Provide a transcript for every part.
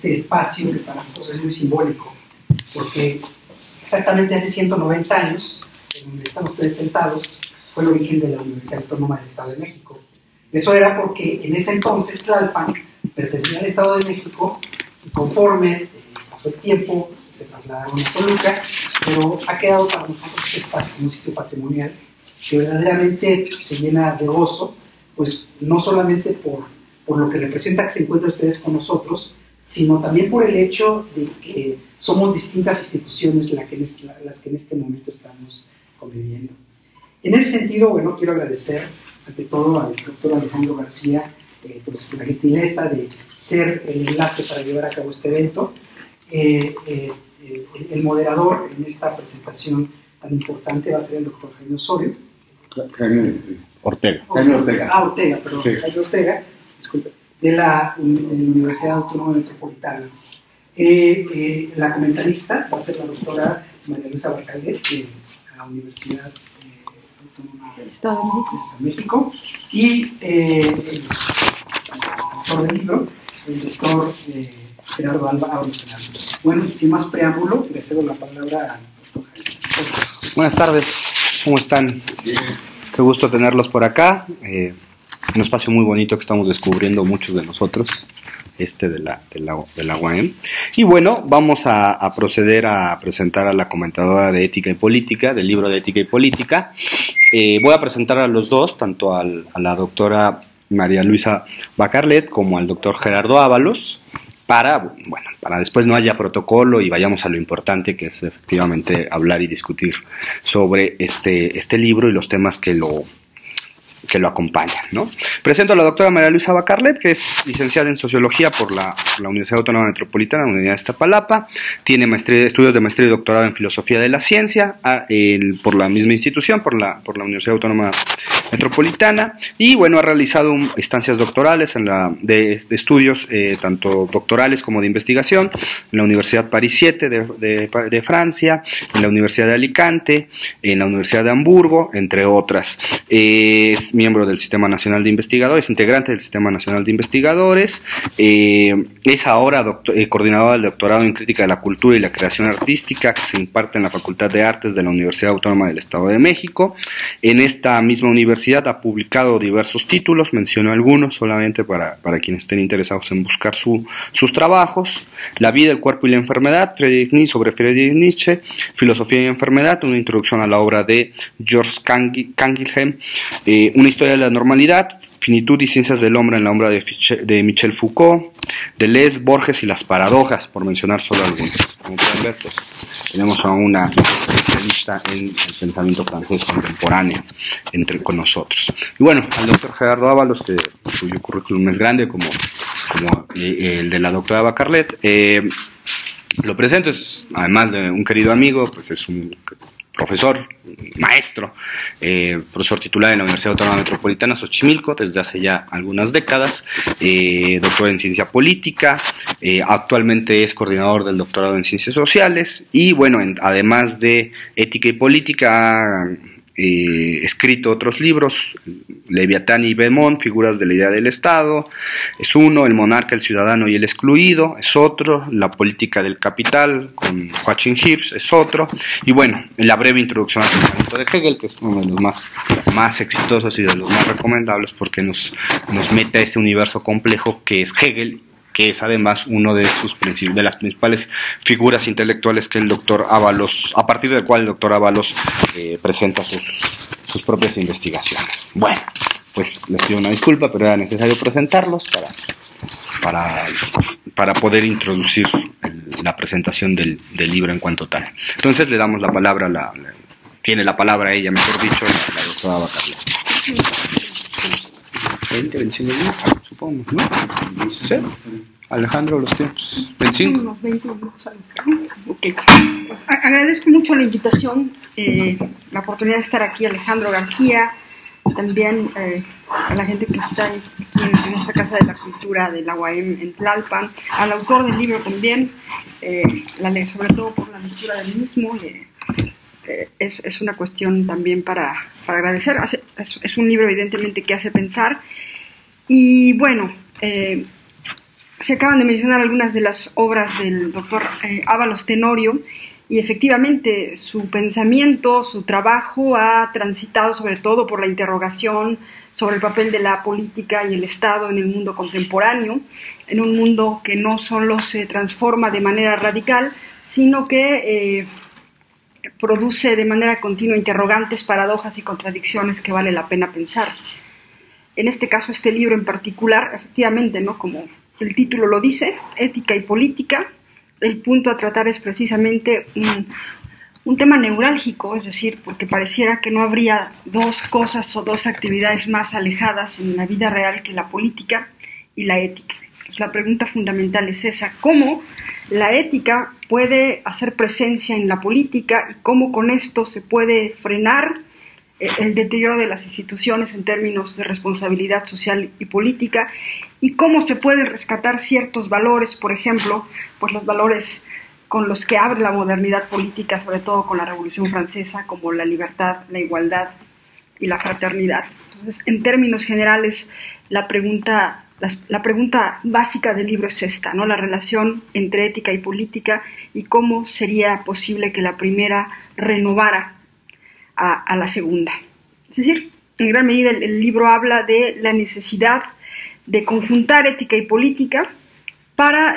este espacio que para nosotros es muy simbólico, porque exactamente hace 190 años, en donde están ustedes sentados, fue el origen de la Universidad Autónoma del Estado de México. Eso era porque en ese entonces Tlalpan pertenecía al Estado de México y conforme pasó el tiempo se trasladaron a Toluca, pero ha quedado para nosotros este espacio como un sitio patrimonial que verdaderamente se llena de gozo, pues no solamente por lo que representa que se encuentren ustedes con nosotros, sino también por el hecho de que somos distintas instituciones las que en este momento estamos conviviendo. En ese sentido, bueno, quiero agradecer ante todo al doctor Alejandro García pues, la gentileza de ser el enlace para llevar a cabo este evento. El moderador en esta presentación tan importante va a ser el doctor Jaime Osorio. Ortega. Ortega, perdón. Sí. Jaime Ortega, disculpe, de la Universidad Autónoma Metropolitana. La comentarista va a ser la doctora María Luisa Bacarlet, de la Universidad Autónoma del Estado de México, y el autor del libro, el doctor Gerardo Ábalos. Bueno, sin más preámbulo, le cedo la palabra al doctor Jaime. Buenas tardes, ¿cómo están? Bien. Qué gusto tenerlos por acá. Un espacio muy bonito que estamos descubriendo muchos de nosotros, de la UAM. Y bueno, vamos a proceder a presentar a la comentadora de Ética y Política, del libro de Ética y Política. Voy a presentar a los dos, tanto a la doctora María Luisa Bacarlet como al doctor Gerardo Ábalos, para después no haya protocolo y vayamos a lo importante, que es efectivamente hablar y discutir sobre este libro y los temas que lo acompañan, ¿no? Presento a la doctora María Luisa Bacarlet, que es licenciada en Sociología por la Universidad Autónoma Metropolitana, la Unidad de Iztapalapa, tiene estudios de maestría y doctorado en Filosofía de la Ciencia por la misma institución, por la Universidad Autónoma Metropolitana, y bueno, ha realizado estancias doctorales de estudios tanto doctorales como de investigación en la Universidad Paris 7 de Francia, en la Universidad de Alicante, en la Universidad de Hamburgo, entre otras. Es miembro del Sistema Nacional de Investigadores, integrante del Sistema Nacional de Investigadores, es ahora coordinadora del doctorado en Crítica de la Cultura y la Creación Artística, que se imparte en la Facultad de Artes de la Universidad Autónoma del Estado de México. En esta misma universidad ha publicado diversos títulos, menciono algunos solamente para quienes estén interesados en buscar sus trabajos: La vida, el cuerpo y la enfermedad, sobre Friedrich Nietzsche, Filosofía y enfermedad, una introducción a la obra de George Canguilhem, una historia de la normalidad, Finitud y ciencias del hombre en la obra de Michel Foucault, Deleuze, Borges y las paradojas, por mencionar solo algunos. Como pueden ver, pues, tenemos a una especialista en el pensamiento francés contemporáneo con nosotros. Y bueno, al doctor Gerardo Ábalos, cuyo currículum es grande como el de la doctora Bacarlet, lo presento, además de un querido amigo, pues es un profesor, maestro, profesor titular en la Universidad Autónoma Metropolitana Xochimilco desde hace ya algunas décadas, doctor en ciencia política, actualmente es coordinador del doctorado en ciencias sociales y bueno, además de ética y política, ha escrito otros libros: Leviatán y Beaumont, figuras de la idea del Estado, es uno; El monarca, el ciudadano y el excluido, es otro; La política del capital, con Joachim Hibbs, es otro; y bueno, La breve introducción al pensamiento de Hegel, que es uno de los más exitosos y de los más recomendables, porque nos mete a ese universo complejo que es Hegel, que es además uno de las principales figuras intelectuales que el doctor Ábalos, a partir del cual el doctor Ábalos presenta sus propias investigaciones. Bueno, pues les pido una disculpa, pero era necesario presentarlos para poder introducir la presentación del libro en cuanto tal. Entonces le damos la palabra, tiene la palabra ella, mejor dicho, la doctora Bacarlet. 25 minutos, supongo, ¿no? ¿Sí? Alejandro, los tiempos. 25. Unos 20 minutos. Okay. Pues agradezco mucho la invitación, la oportunidad de estar aquí, Alejandro García, también a la gente que está aquí en esta Casa de la Cultura de la UAM en Tlalpan, al autor del libro también, sobre todo por la lectura del mismo. Es una cuestión también para agradecer. Es un libro evidentemente que hace pensar y bueno, se acaban de mencionar algunas de las obras del doctor Ábalos Tenorio, y efectivamente su pensamiento, su trabajo ha transitado sobre todo por la interrogación sobre el papel de la política y el Estado en el mundo contemporáneo, en un mundo que no solo se transforma de manera radical, sino que produce de manera continua interrogantes, paradojas y contradicciones que vale la pena pensar. En este caso, este libro en particular, efectivamente, ¿no?, como el título lo dice, Ética y Política, el punto a tratar es precisamente un tema neurálgico, es decir, porque pareciera que no habría dos cosas o dos actividades más alejadas en la vida real que la política y la ética. Pues la pregunta fundamental es esa: ¿cómo la ética puede hacer presencia en la política y cómo con esto se puede frenar el deterioro de las instituciones en términos de responsabilidad social y política, y cómo se pueden rescatar ciertos valores, por ejemplo, pues los valores con los que abre la modernidad política, sobre todo con la Revolución Francesa, como la libertad, la igualdad y la fraternidad? Entonces, en términos generales, la pregunta básica del libro es esta, ¿no?, la relación entre ética y política y cómo sería posible que la primera renovara a la segunda. Es decir, en gran medida el libro habla de la necesidad de conjuntar ética y política para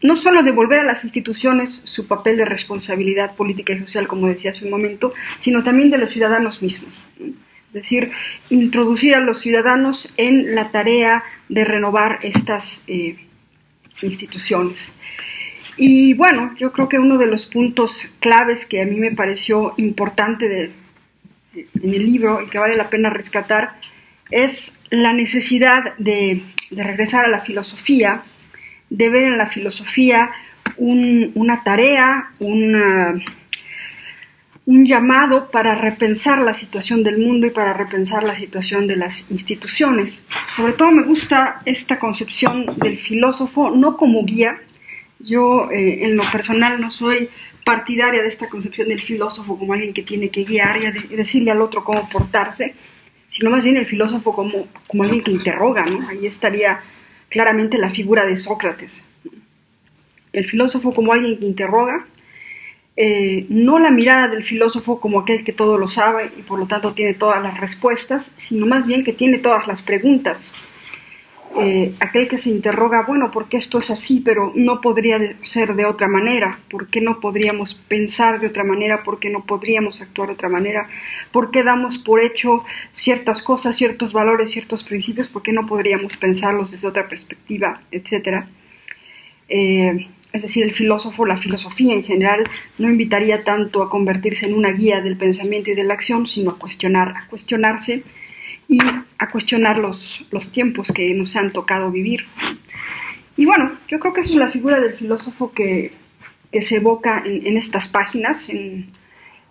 no solo devolver a las instituciones su papel de responsabilidad política y social, como decía hace un momento, sino también de los ciudadanos mismos, ¿no? Es decir, introducir a los ciudadanos en la tarea de renovar estas instituciones. Y bueno, yo creo que uno de los puntos claves que a mí me pareció importante en el libro y que vale la pena rescatar es la necesidad de regresar a la filosofía, de ver en la filosofía una tarea, un llamado para repensar la situación del mundo y para repensar la situación de las instituciones. Sobre todo me gusta esta concepción del filósofo no como guía. Yo en lo personal no soy partidaria de esta concepción del filósofo como alguien que tiene que guiar y decirle al otro cómo portarse, sino más bien el filósofo como alguien que interroga, ¿no? Ahí estaría claramente la figura de Sócrates. El filósofo como alguien que interroga, no la mirada del filósofo como aquel que todo lo sabe y por lo tanto tiene todas las respuestas, sino más bien que tiene todas las preguntas. Aquel que se interroga, bueno, ¿por qué esto es así? Pero no podría ser de otra manera. ¿Por qué no podríamos pensar de otra manera? ¿Por qué no podríamos actuar de otra manera? ¿Por qué damos por hecho ciertas cosas, ciertos valores, ciertos principios? ¿Por qué no podríamos pensarlos desde otra perspectiva, etcétera? Es decir, el filósofo, la filosofía en general, no invitaría tanto a convertirse en una guía del pensamiento y de la acción, sino a cuestionarse y a cuestionar los tiempos que nos han tocado vivir. Y bueno, yo creo que esa es la figura del filósofo que se evoca en estas páginas, en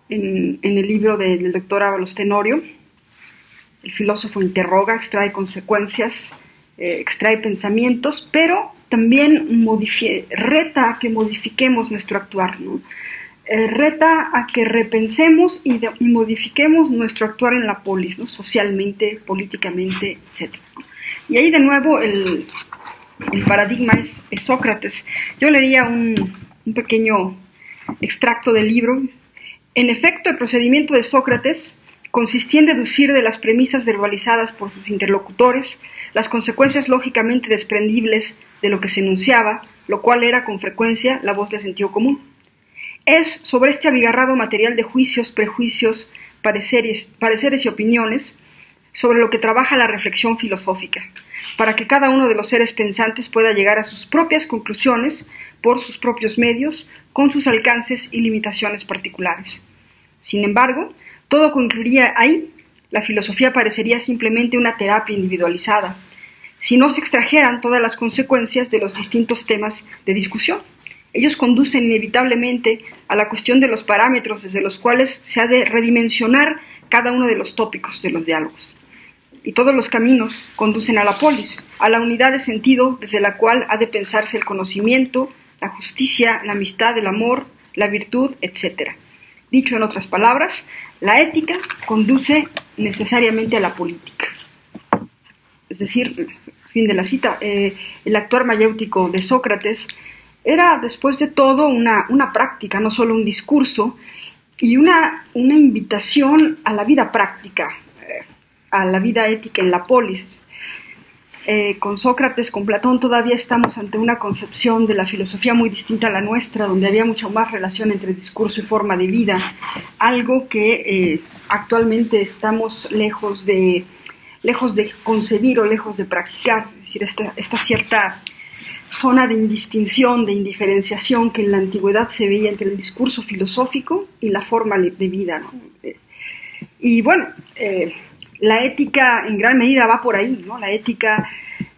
el libro del doctor Ábalos Tenorio. El filósofo interroga, extrae consecuencias, extrae pensamientos, pero también reta a que modifiquemos nuestro actuar, ¿no? Reta a que repensemos y modifiquemos nuestro actuar en la polis, ¿no?, socialmente, políticamente, etc. Y ahí de nuevo el paradigma es Sócrates. Yo leería un pequeño extracto del libro. En efecto, el procedimiento de Sócrates consistía en deducir de las premisas verbalizadas por sus interlocutores las consecuencias lógicamente desprendibles de lo que se enunciaba, lo cual era con frecuencia la voz del sentido común. Es sobre este abigarrado material de juicios, prejuicios, pareceres y opiniones sobre lo que trabaja la reflexión filosófica, para que cada uno de los seres pensantes pueda llegar a sus propias conclusiones por sus propios medios, con sus alcances y limitaciones particulares. Sin embargo, todo concluiría ahí. La filosofía parecería simplemente una terapia individualizada, si no se extrajeran todas las consecuencias de los distintos temas de discusión. Ellos conducen inevitablemente a la cuestión de los parámetros desde los cuales se ha de redimensionar cada uno de los tópicos de los diálogos. Y todos los caminos conducen a la polis, a la unidad de sentido desde la cual ha de pensarse el conocimiento, la justicia, la amistad, el amor, la virtud, etc. Dicho en otras palabras, la ética conduce necesariamente a la política. Es decir, fin de la cita. El actuar mayéutico de Sócrates era, después de todo, una práctica, no solo un discurso, y una invitación a la vida práctica, a la vida ética en la polis. Con Sócrates, con Platón, todavía estamos ante una concepción de la filosofía muy distinta a la nuestra, donde había mucho más relación entre discurso y forma de vida, algo que actualmente estamos lejos de concebir o lejos de practicar, es decir, esta cierta zona de indistinción, de indiferenciación que en la antigüedad se veía entre el discurso filosófico y la forma de vida, ¿no? Y bueno, la ética en gran medida va por ahí, ¿no? La ética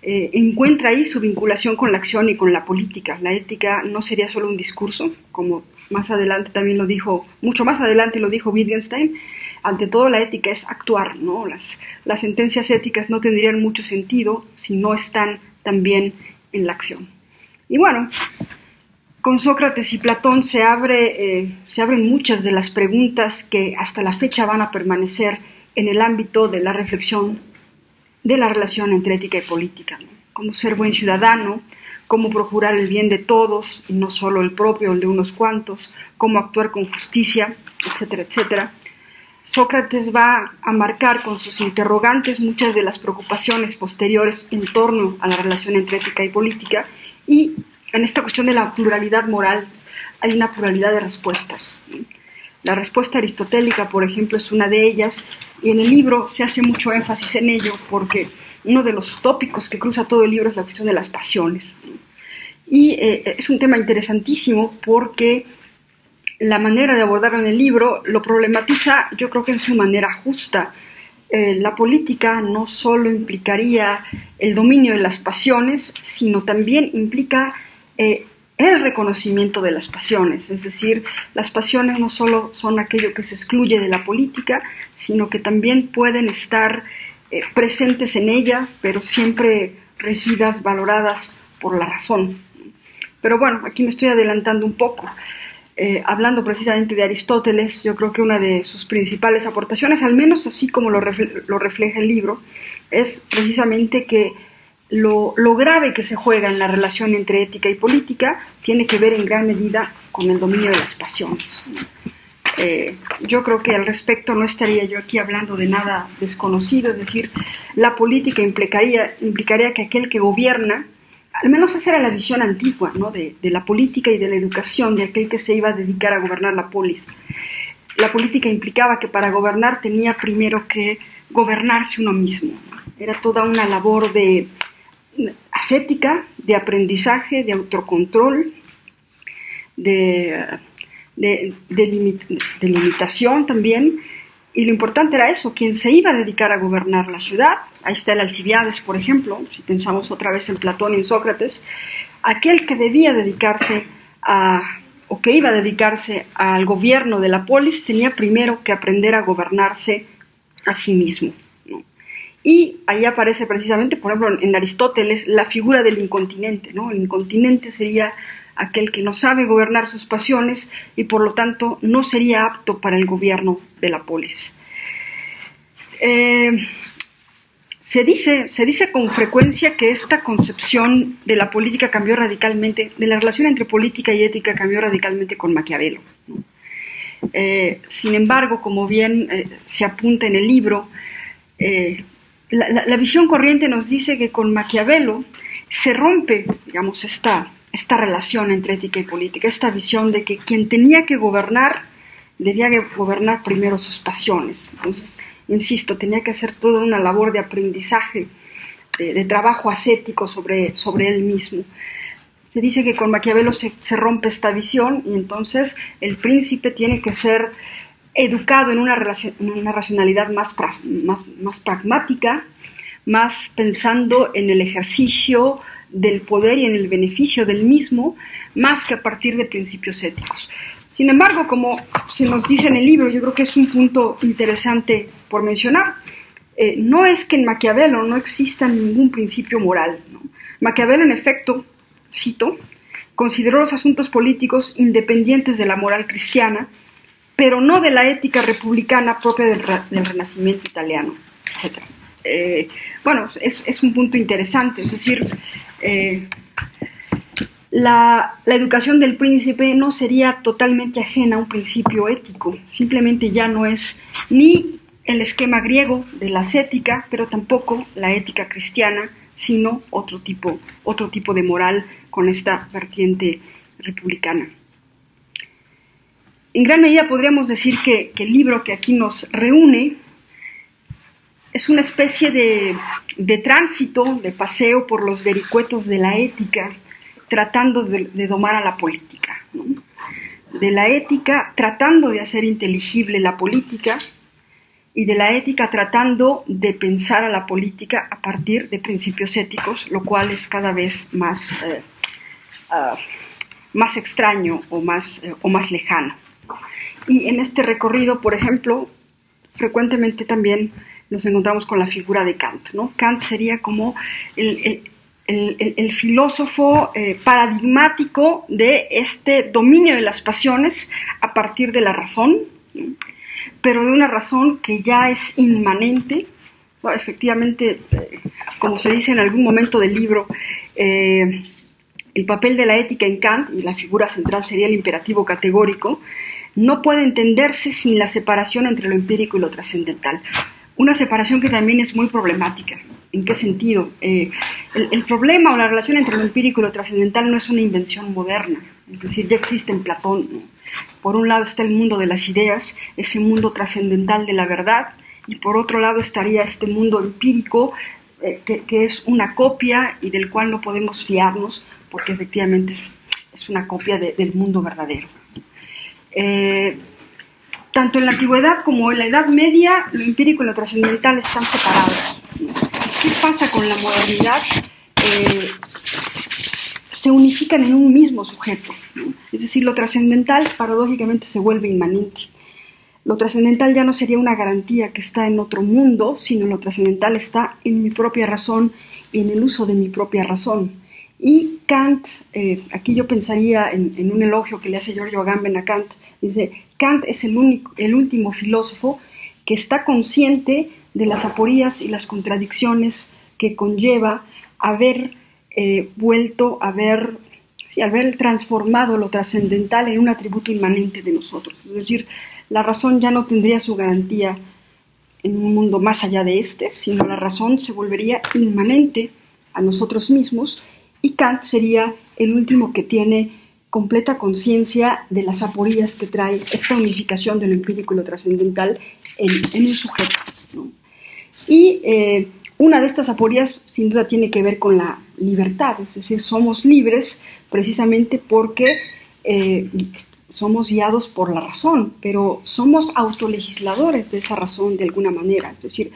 encuentra ahí su vinculación con la acción y con la política. La ética no sería solo un discurso, como más adelante también lo dijo, mucho más adelante lo dijo Wittgenstein. Ante todo, la ética es actuar, ¿no? Las sentencias éticas no tendrían mucho sentido si no están también en la acción. Y bueno, con Sócrates y Platón se abren muchas de las preguntas que hasta la fecha van a permanecer en el ámbito de la reflexión de la relación entre ética y política, ¿no? Cómo ser buen ciudadano, cómo procurar el bien de todos y no solo el propio o el de unos cuantos, cómo actuar con justicia, etcétera, etcétera. Sócrates va a marcar con sus interrogantes muchas de las preocupaciones posteriores en torno a la relación entre ética y política, y en esta cuestión de la pluralidad moral hay una pluralidad de respuestas. La respuesta aristotélica, por ejemplo, es una de ellas, y en el libro se hace mucho énfasis en ello porque uno de los tópicos que cruza todo el libro es la cuestión de las pasiones. Y es un tema interesantísimo porque la manera de abordarlo en el libro lo problematiza, yo creo que en su manera justa. La política no solo implicaría el dominio de las pasiones, sino también implica el reconocimiento de las pasiones. Es decir, las pasiones no solo son aquello que se excluye de la política, sino que también pueden estar presentes en ella, pero siempre regidas, valoradas por la razón. Pero bueno, aquí me estoy adelantando un poco. Hablando precisamente de Aristóteles, yo creo que una de sus principales aportaciones, al menos así como lo refleja el libro, es precisamente que lo grave que se juega en la relación entre ética y política tiene que ver en gran medida con el dominio de las pasiones. Yo creo que al respecto no estaría yo aquí hablando de nada desconocido, es decir, la política implicaría que aquel que gobierna, al menos esa era la visión antigua, ¿no? de la política y de la educación, de aquel que se iba a dedicar a gobernar la polis. La política implicaba que para gobernar tenía primero que gobernarse uno mismo. Era toda una labor de ascética, de aprendizaje, de autocontrol, de limitación también. Y lo importante era eso, quien se iba a dedicar a gobernar la ciudad. Ahí está el Alcibiades, por ejemplo, si pensamos otra vez en Platón y en Sócrates, aquel que debía dedicarse o que iba a dedicarse al gobierno de la polis tenía primero que aprender a gobernarse a sí mismo, ¿no? Y ahí aparece precisamente, por ejemplo, en Aristóteles, la figura del incontinente, ¿no? El incontinente sería aquel que no sabe gobernar sus pasiones y por lo tanto no sería apto para el gobierno de la polis. Se dice con frecuencia que esta concepción de la política cambió radicalmente, de la relación entre política y ética cambió radicalmente con Maquiavelo, ¿no? Sin embargo, como bien se apunta en el libro, la visión corriente nos dice que con Maquiavelo se rompe, digamos, esta relación entre ética y política, esta visión de que quien tenía que gobernar debía gobernar primero sus pasiones. Entonces, insisto, tenía que hacer toda una labor de aprendizaje, de trabajo ascético sobre él mismo. Se dice que con Maquiavelo se rompe esta visión y entonces el príncipe tiene que ser educado en una racionalidad más pragmática, más pensando en el ejercicio del poder y en el beneficio del mismo, más que a partir de principios éticos. Sin embargo, como se nos dice en el libro, yo creo que es un punto interesante por mencionar, no es que en Maquiavelo no exista ningún principio moral, ¿no? Maquiavelo, en efecto, cito, consideró los asuntos políticos independientes de la moral cristiana, pero no de la ética republicana propia del Renacimiento italiano, etc. bueno, es un punto interesante, es decir, la educación del príncipe no sería totalmente ajena a un principio ético, simplemente ya no es ni el esquema griego de la ascética, pero tampoco la ética cristiana, sino otro tipo de moral con esta vertiente republicana. En gran medida podríamos decir que el libro que aquí nos reúne es una especie de tránsito, de paseo por los vericuetos de la ética, tratando de domar a la política, ¿no? De la ética tratando de hacer inteligible la política y de la ética tratando de pensar a la política a partir de principios éticos, lo cual es cada vez más extraño o más lejano. Y en este recorrido, por ejemplo, frecuentemente también nos encontramos con la figura de Kant, ¿no? Kant sería como el filósofo paradigmático de este dominio de las pasiones a partir de la razón, ¿no? Pero de una razón que ya es inmanente, ¿no? Efectivamente, como se dice en algún momento del libro, el papel de la ética en Kant, y la figura central sería el imperativo categórico, no puede entenderse sin la separación entre lo empírico y lo trascendental. Una separación que también es muy problemática. ¿En qué sentido? El problema o la relación entre lo empírico y lo trascendental no es una invención moderna, es decir, ya existe en Platón, ¿no? Por un lado está el mundo de las ideas, ese mundo trascendental de la verdad, y por otro lado estaría este mundo empírico, que es una copia y del cual no podemos fiarnos, porque efectivamente es una copia del mundo verdadero. Tanto en la antigüedad como en la Edad Media, lo empírico y lo trascendental están separados. ¿Qué pasa con la modernidad? Se unifican en un mismo sujeto, ¿no? Es decir, lo trascendental paradójicamente se vuelve inmanente. Lo trascendental ya no sería una garantía que está en otro mundo, sino lo trascendental está en mi propia razón y en el uso de mi propia razón. Y Kant, aquí yo pensaría en un elogio que le hace Giorgio Agamben a Kant, dice: Kant es el último filósofo que está consciente de las aporías y las contradicciones que conlleva haber haber transformado lo trascendental en un atributo inmanente de nosotros. Es decir, la razón ya no tendría su garantía en un mundo más allá de este, sino la razón se volvería inmanente a nosotros mismos, y Kant sería el último que tiene completa conciencia de las aporías que trae esta unificación de lo empírico y lo trascendental en un sujeto, ¿no? Y una de estas aporías sin duda tiene que ver con la libertad, es decir, somos libres precisamente porque somos guiados por la razón, pero somos autolegisladores de esa razón de alguna manera, es decir,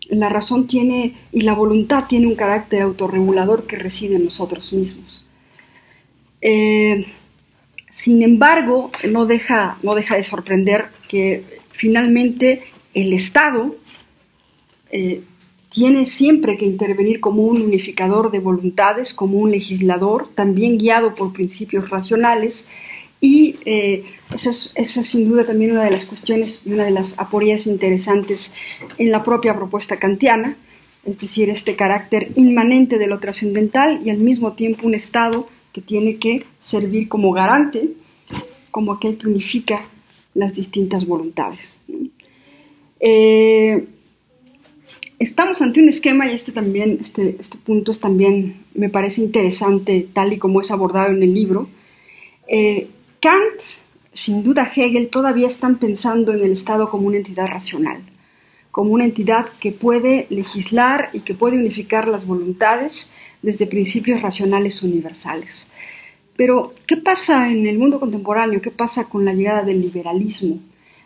la razón tiene y la voluntad tiene un carácter autorregulador que reside en nosotros mismos. Sin embargo, no deja de sorprender que finalmente el Estado tiene siempre que intervenir como un unificador de voluntades, como un legislador, también guiado por principios racionales, y esa es sin duda también una de las cuestiones y una de las aporías interesantes en la propia propuesta kantiana, es decir, este carácter inmanente de lo trascendental y al mismo tiempo un Estado que tiene que servir como garante, como aquel que unifica las distintas voluntades, ¿no? Estamos ante un esquema, y este punto también me parece interesante, tal y como es abordado en el libro. Kant, sin duda Hegel, todavía están pensando en el Estado como una entidad racional, como una entidad que puede legislar y que puede unificar las voluntades desde principios racionales universales. Pero, ¿qué pasa en el mundo contemporáneo? ¿Qué pasa con la llegada del liberalismo?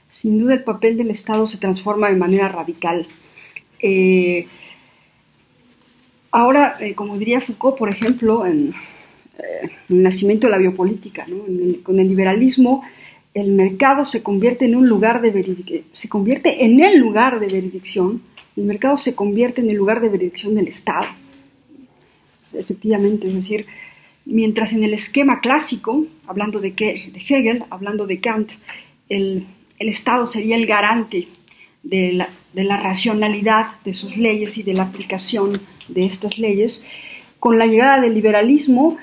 Sin duda el papel del Estado se transforma de manera radical. Ahora, como diría Foucault, por ejemplo, en el nacimiento de la biopolítica, ¿no? Con el liberalismo, el mercado se convierte en un lugar de se convierte en el lugar de veredicción, el mercado se convierte en el lugar de veredicción del Estado. Efectivamente, es decir, mientras en el esquema clásico, hablando de Hegel, hablando de Kant, el Estado sería el garante de la racionalidad de sus leyes y de la aplicación de estas leyes. Con la llegada del liberalismo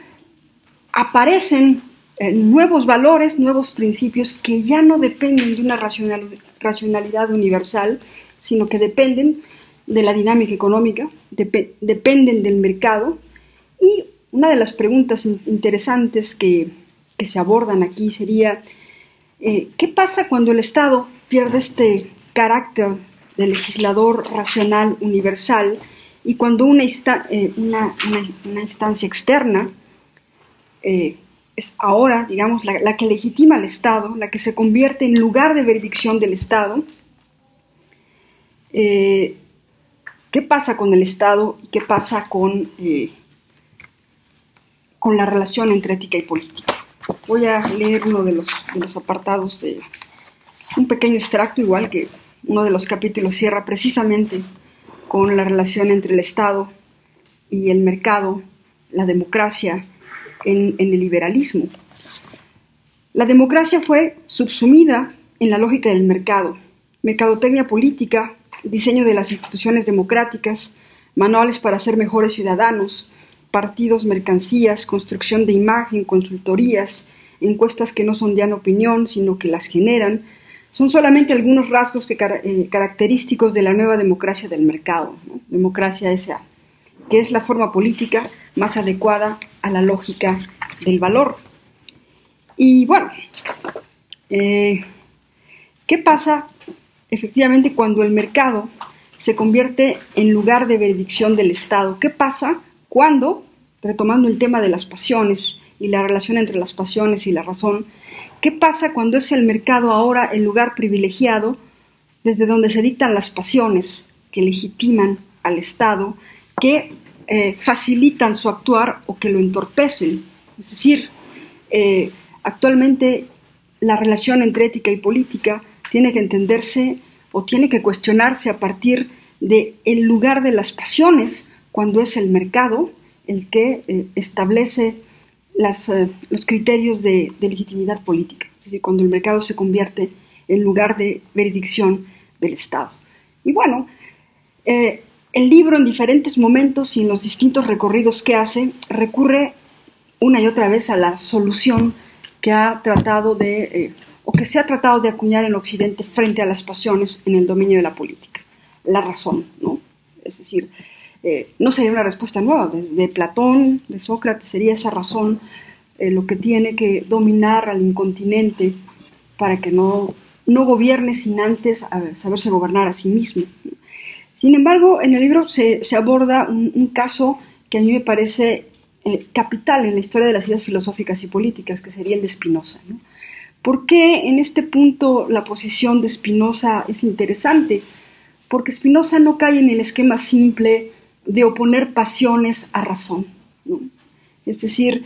aparecen nuevos valores, nuevos principios que ya no dependen de una racionalidad universal, sino que dependen de la dinámica económica, dependen del mercado. Y una de las preguntas interesantes que se abordan aquí sería, ¿qué pasa cuando el Estado pierde este carácter de legislador racional universal y cuando una instancia externa es ahora, digamos, la que legitima al Estado, la que se convierte en lugar de jurisdicción del Estado? ¿Qué pasa con el Estado y qué pasa con la relación entre ética y política? Voy a leer uno de los apartados de un pequeño extracto, igual que uno de los capítulos cierra precisamente con la relación entre el Estado y el mercado, la democracia en el liberalismo. La democracia fue subsumida en la lógica del mercado, mercadotecnia política, diseño de las instituciones democráticas, manuales para ser mejores ciudadanos, partidos, mercancías, construcción de imagen, consultorías, encuestas que no sondean opinión, sino que las generan, son solamente algunos rasgos característicos de la nueva democracia del mercado, ¿no? Democracia S.A., que es la forma política más adecuada a la lógica del valor. Y bueno, ¿qué pasa efectivamente cuando el mercado se convierte en lugar de jurisdicción del Estado? ¿Qué pasa cuando, retomando el tema de las pasiones y la relación entre las pasiones y la razón, qué pasa cuando es el mercado ahora el lugar privilegiado desde donde se dictan las pasiones que legitiman al Estado, que facilitan su actuar o que lo entorpecen? Es decir, actualmente la relación entre ética y política tiene que entenderse o tiene que cuestionarse a partir del lugar de las pasiones, cuando es el mercado el que establece los criterios de legitimidad política, es decir, cuando el mercado se convierte en lugar de jurisdicción del Estado. Y bueno, el libro en diferentes momentos y en los distintos recorridos que hace recurre una y otra vez a la solución que ha tratado o que se ha tratado de acuñar en Occidente frente a las pasiones en el dominio de la política, la razón, ¿no? Es decir, no sería una respuesta nueva, de Platón, de Sócrates, sería esa razón lo que tiene que dominar al incontinente para que no gobierne sin antes saberse gobernar a sí mismo. Sin embargo, en el libro se aborda un caso que a mí me parece capital en la historia de las ideas filosóficas y políticas, que sería el de Spinoza, ¿no? ¿Por qué en este punto la posición de Spinoza es interesante? Porque Spinoza no cae en el esquema simple de oponer pasiones a razón, ¿no? Es decir,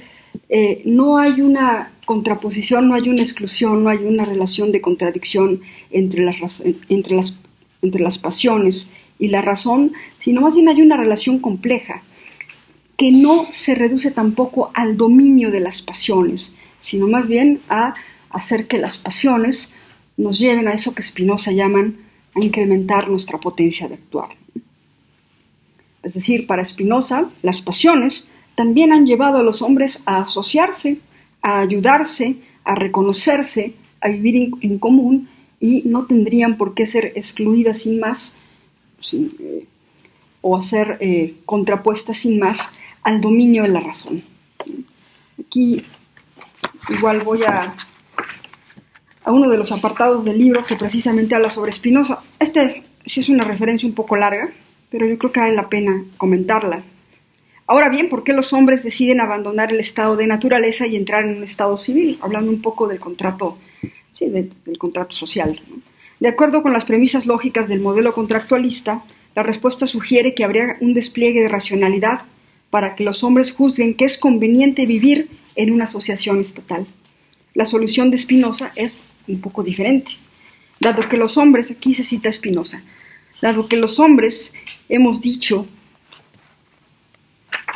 no hay una contraposición, no hay una exclusión, no hay una relación de contradicción entre las pasiones y la razón, sino más bien hay una relación compleja que no se reduce tampoco al dominio de las pasiones, sino más bien a hacer que las pasiones nos lleven a eso que Spinoza llaman a incrementar nuestra potencia de actuar. Es decir, para Spinoza, las pasiones también han llevado a los hombres a asociarse, a ayudarse, a reconocerse, a vivir en común, y no tendrían por qué ser excluidas sin más, o a ser contrapuestas sin más al dominio de la razón. Aquí igual voy a uno de los apartados del libro que precisamente habla sobre Spinoza. Este sí es una referencia un poco larga, pero yo creo que vale la pena comentarla. Ahora bien, ¿por qué los hombres deciden abandonar el estado de naturaleza y entrar en un estado civil? Hablando un poco del contrato, sí, del contrato social, ¿no? De acuerdo con las premisas lógicas del modelo contractualista, la respuesta sugiere que habría un despliegue de racionalidad para que los hombres juzguen que es conveniente vivir en una asociación estatal. La solución de Spinoza es un poco diferente. Dado que los hombres, aquí se cita Spinoza, dado que los hombres, hemos dicho,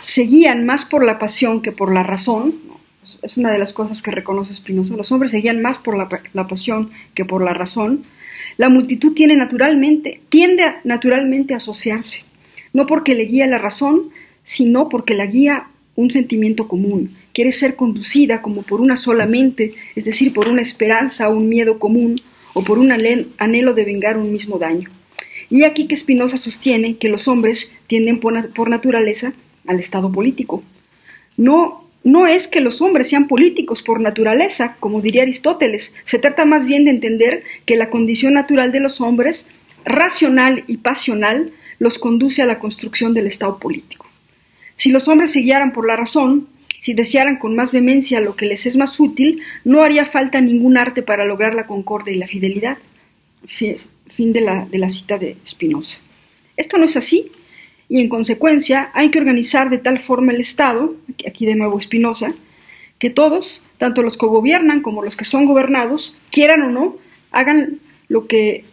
se guían más por la pasión que por la razón, es una de las cosas que reconoce Spinoza, los hombres se guían más por la pasión que por la razón, La multitud tiende naturalmente a asociarse, no porque le guía la razón, sino porque la guía un sentimiento común. Quiere ser conducida como por una sola mente, es decir, por una esperanza o un miedo común, o por un anhelo de vengar un mismo daño. Y aquí que Spinoza sostiene que los hombres tienden por naturaleza al estado político. No es que los hombres sean políticos por naturaleza, como diría Aristóteles. Se trata más bien de entender que la condición natural de los hombres, racional y pasional, los conduce a la construcción del estado político. Si los hombres se guiaran por la razón, si desearan con más vehemencia lo que les es más útil, no haría falta ningún arte para lograr la concordia y la fidelidad. Fin de la cita de Spinoza. Esto no es así, y en consecuencia hay que organizar de tal forma el Estado, aquí de nuevo Spinoza, que todos, tanto los que gobiernan como los que son gobernados, quieran o no, hagan lo que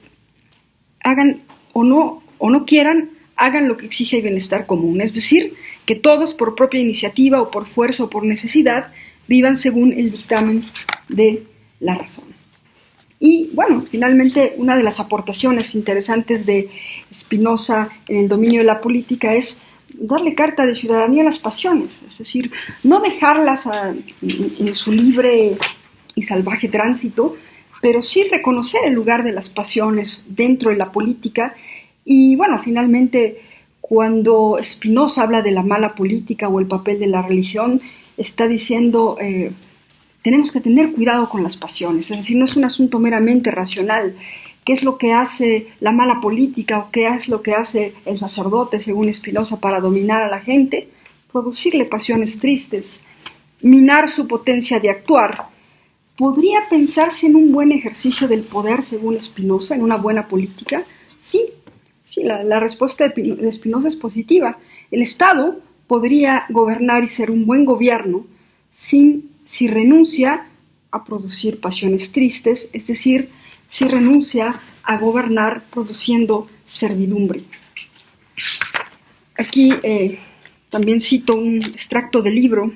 hagan o no quieran, hagan lo que exige el bienestar común, es decir, que todos por propia iniciativa o por fuerza o por necesidad vivan según el dictamen de la razón. Y bueno, finalmente una de las aportaciones interesantes de Spinoza en el dominio de la política es darle carta de ciudadanía a las pasiones, es decir, no dejarlas en su libre y salvaje tránsito, pero sí reconocer el lugar de las pasiones dentro de la política. Y bueno, finalmente, cuando Spinoza habla de la mala política o el papel de la religión, está diciendo tenemos que tener cuidado con las pasiones, es decir, no es un asunto meramente racional. ¿Qué es lo que hace la mala política o qué es lo que hace el sacerdote, según Spinoza, para dominar a la gente? Producirle pasiones tristes, minar su potencia de actuar. ¿Podría pensarse en un buen ejercicio del poder, según Spinoza, en una buena política? Sí, la respuesta de Spinoza es positiva. El Estado podría gobernar y ser un buen gobierno si renuncia a producir pasiones tristes, es decir, si renuncia a gobernar produciendo servidumbre. Aquí también cito un extracto del libro.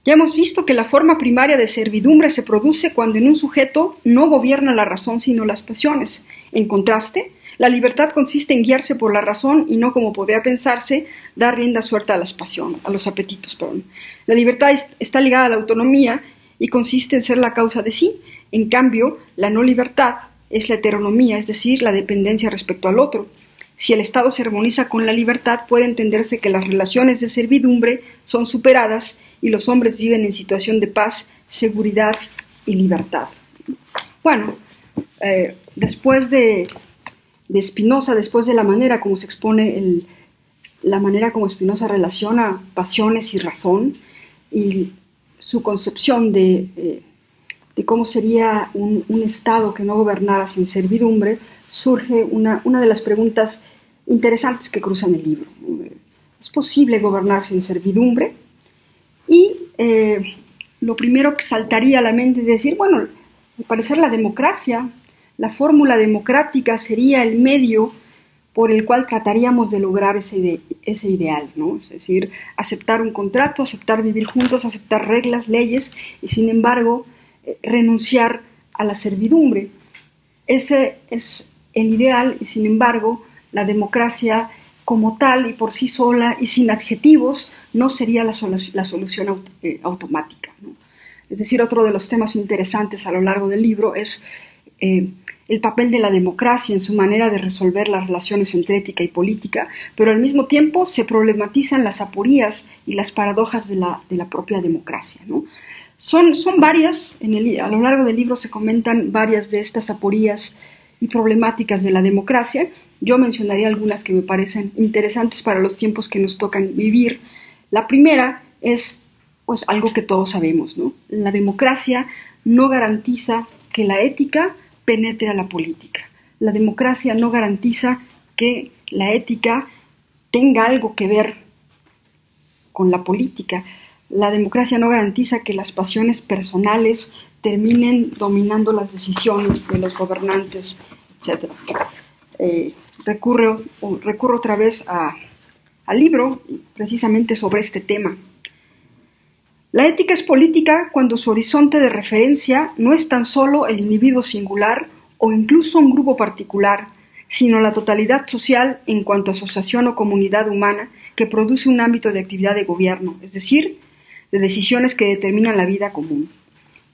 Ya hemos visto que la forma primaria de servidumbre se produce cuando en un sujeto no gobierna la razón sino las pasiones. En contraste, la libertad consiste en guiarse por la razón y no, como podría pensarse, dar rienda suelta a las pasiones, a los apetitos. La libertad está ligada a la autonomía y consiste en ser la causa de sí. En cambio, la no libertad es la heteronomía, es decir, la dependencia respecto al otro. Si el Estado se armoniza con la libertad, puede entenderse que las relaciones de servidumbre son superadas y los hombres viven en situación de paz, seguridad y libertad. Bueno, después de Spinoza, después de la manera como se expone la manera como Spinoza relaciona pasiones y razón y su concepción de cómo sería un Estado que no gobernara sin servidumbre, surge una de las preguntas interesantes que cruzan el libro. ¿Es posible gobernar sin servidumbre? Y lo primero que saltaría a la mente es decir, bueno, al parecer la democracia, la fórmula democrática sería el medio por el cual trataríamos de lograr ese ideal, ¿no? Es decir, aceptar un contrato, aceptar vivir juntos, aceptar reglas, leyes, y sin embargo renunciar a la servidumbre. Ese es el ideal, y sin embargo la democracia como tal y por sí sola y sin adjetivos no sería la solución automática, ¿no? Es decir, otro de los temas interesantes a lo largo del libro es el papel de la democracia en su manera de resolver las relaciones entre ética y política, pero al mismo tiempo se problematizan las aporías y las paradojas de la propia democracia, ¿no? Son varias, a lo largo del libro se comentan varias de estas aporías y problemáticas de la democracia. Yo mencionaría algunas que me parecen interesantes para los tiempos que nos tocan vivir. La primera es pues algo que todos sabemos, ¿no? La democracia no garantiza que la ética penetre a la política. La democracia no garantiza que la ética tenga algo que ver con la política. La democracia no garantiza que las pasiones personales terminen dominando las decisiones de los gobernantes, etc. Recurro otra vez al libro precisamente sobre este tema. La ética es política cuando su horizonte de referencia no es tan solo el individuo singular o incluso un grupo particular, sino la totalidad social en cuanto a asociación o comunidad humana que produce un ámbito de actividad de gobierno, es decir, de decisiones que determinan la vida común.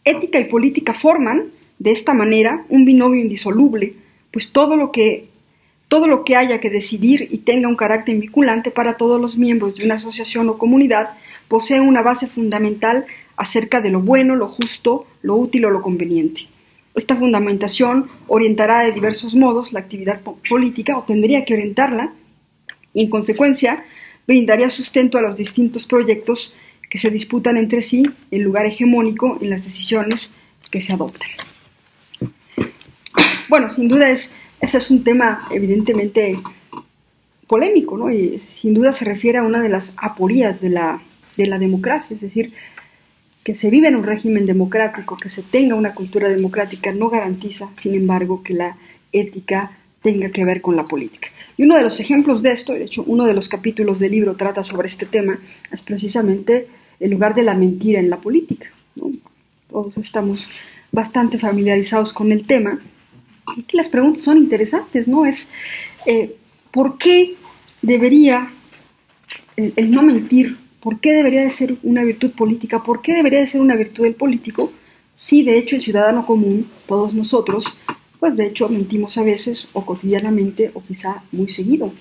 Ética y política forman, de esta manera, un binomio indisoluble, pues todo lo que haya que decidir y tenga un carácter vinculante para todos los miembros de una asociación o comunidad posee una base fundamental acerca de lo bueno, lo justo, lo útil o lo conveniente. Esta fundamentación orientará de diversos modos la actividad política, o tendría que orientarla, y en consecuencia brindaría sustento a los distintos proyectos que se disputan entre sí el lugar hegemónico en las decisiones que se adoptan. Bueno, sin duda ese es un tema evidentemente polémico, ¿no? Y sin duda se refiere a una de las aporías de la democracia, es decir, que se vive en un régimen democrático, que se tenga una cultura democrática, no garantiza, sin embargo, que la ética tenga que ver con la política. Y uno de los ejemplos de esto, de hecho, uno de los capítulos del libro trata sobre este tema, es precisamente el lugar de la mentira en la política, ¿no? Todos estamos bastante familiarizados con el tema. Y que las preguntas son interesantes, ¿no? Es, ¿por qué debería el no mentir? ¿Por qué debería de ser una virtud política? ¿Por qué debería de ser una virtud del político? Si de hecho el ciudadano común, todos nosotros, pues de hecho mentimos a veces o cotidianamente o quizá muy seguido.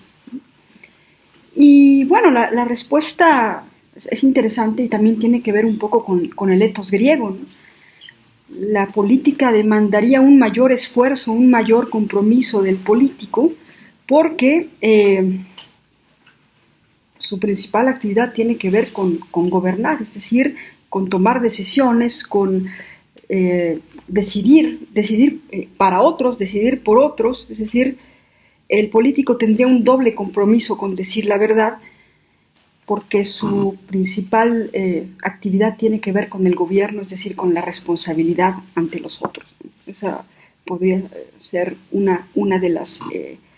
Y bueno, la respuesta es interesante y también tiene que ver un poco con el ethos griego, ¿no? La política demandaría un mayor esfuerzo, un mayor compromiso del político, porque su principal actividad tiene que ver con gobernar, es decir, con tomar decisiones, con decidir para otros, decidir por otros, es decir, el político tendría un doble compromiso con decir la verdad, porque su principal actividad tiene que ver con el gobierno, es decir, con la responsabilidad ante los otros. Esa podría ser una de las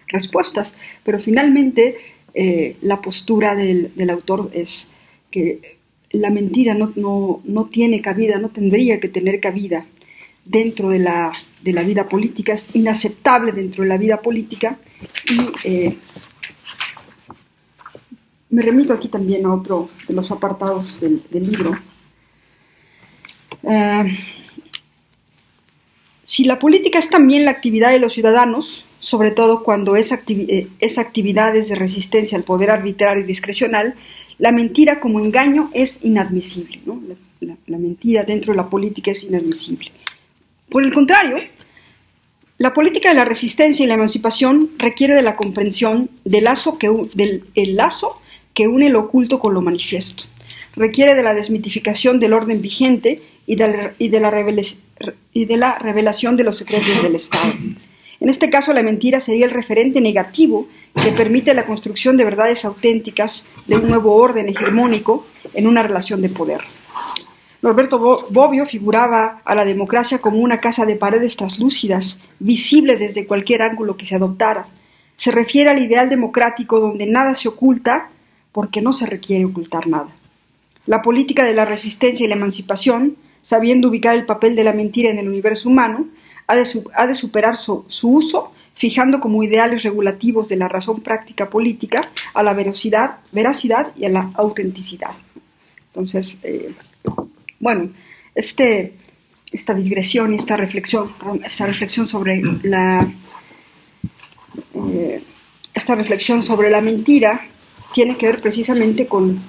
respuestas, pero finalmente la postura del autor es que la mentira no tiene cabida, no tendría que tener cabida dentro de la vida política, es inaceptable dentro de la vida política, y me remito aquí también a otro de los apartados del libro. Si la política es también la actividad de los ciudadanos, sobre todo cuando es actividades de resistencia al poder arbitrario y discrecional, la mentira como engaño es inadmisible, ¿no? La mentira dentro de la política es inadmisible. Por el contrario, la política de la resistencia y la emancipación requiere de la comprensión del lazo que une lo oculto con lo manifiesto. Requiere de la desmitificación del orden vigente y de la revelación de los secretos del Estado. En este caso, la mentira sería el referente negativo que permite la construcción de verdades auténticas de un nuevo orden hegemónico en una relación de poder. Norberto Bobbio figuraba a la democracia como una casa de paredes translúcidas, visible desde cualquier ángulo que se adoptara. Se refiere al ideal democrático donde nada se oculta porque no se requiere ocultar nada. La política de la resistencia y la emancipación, sabiendo ubicar el papel de la mentira en el universo humano, ha de superar su uso, fijando como ideales regulativos de la razón práctica política a la veracidad y a la autenticidad. Entonces, bueno, esta digresión y esta reflexión sobre la mentira tiene que ver precisamente con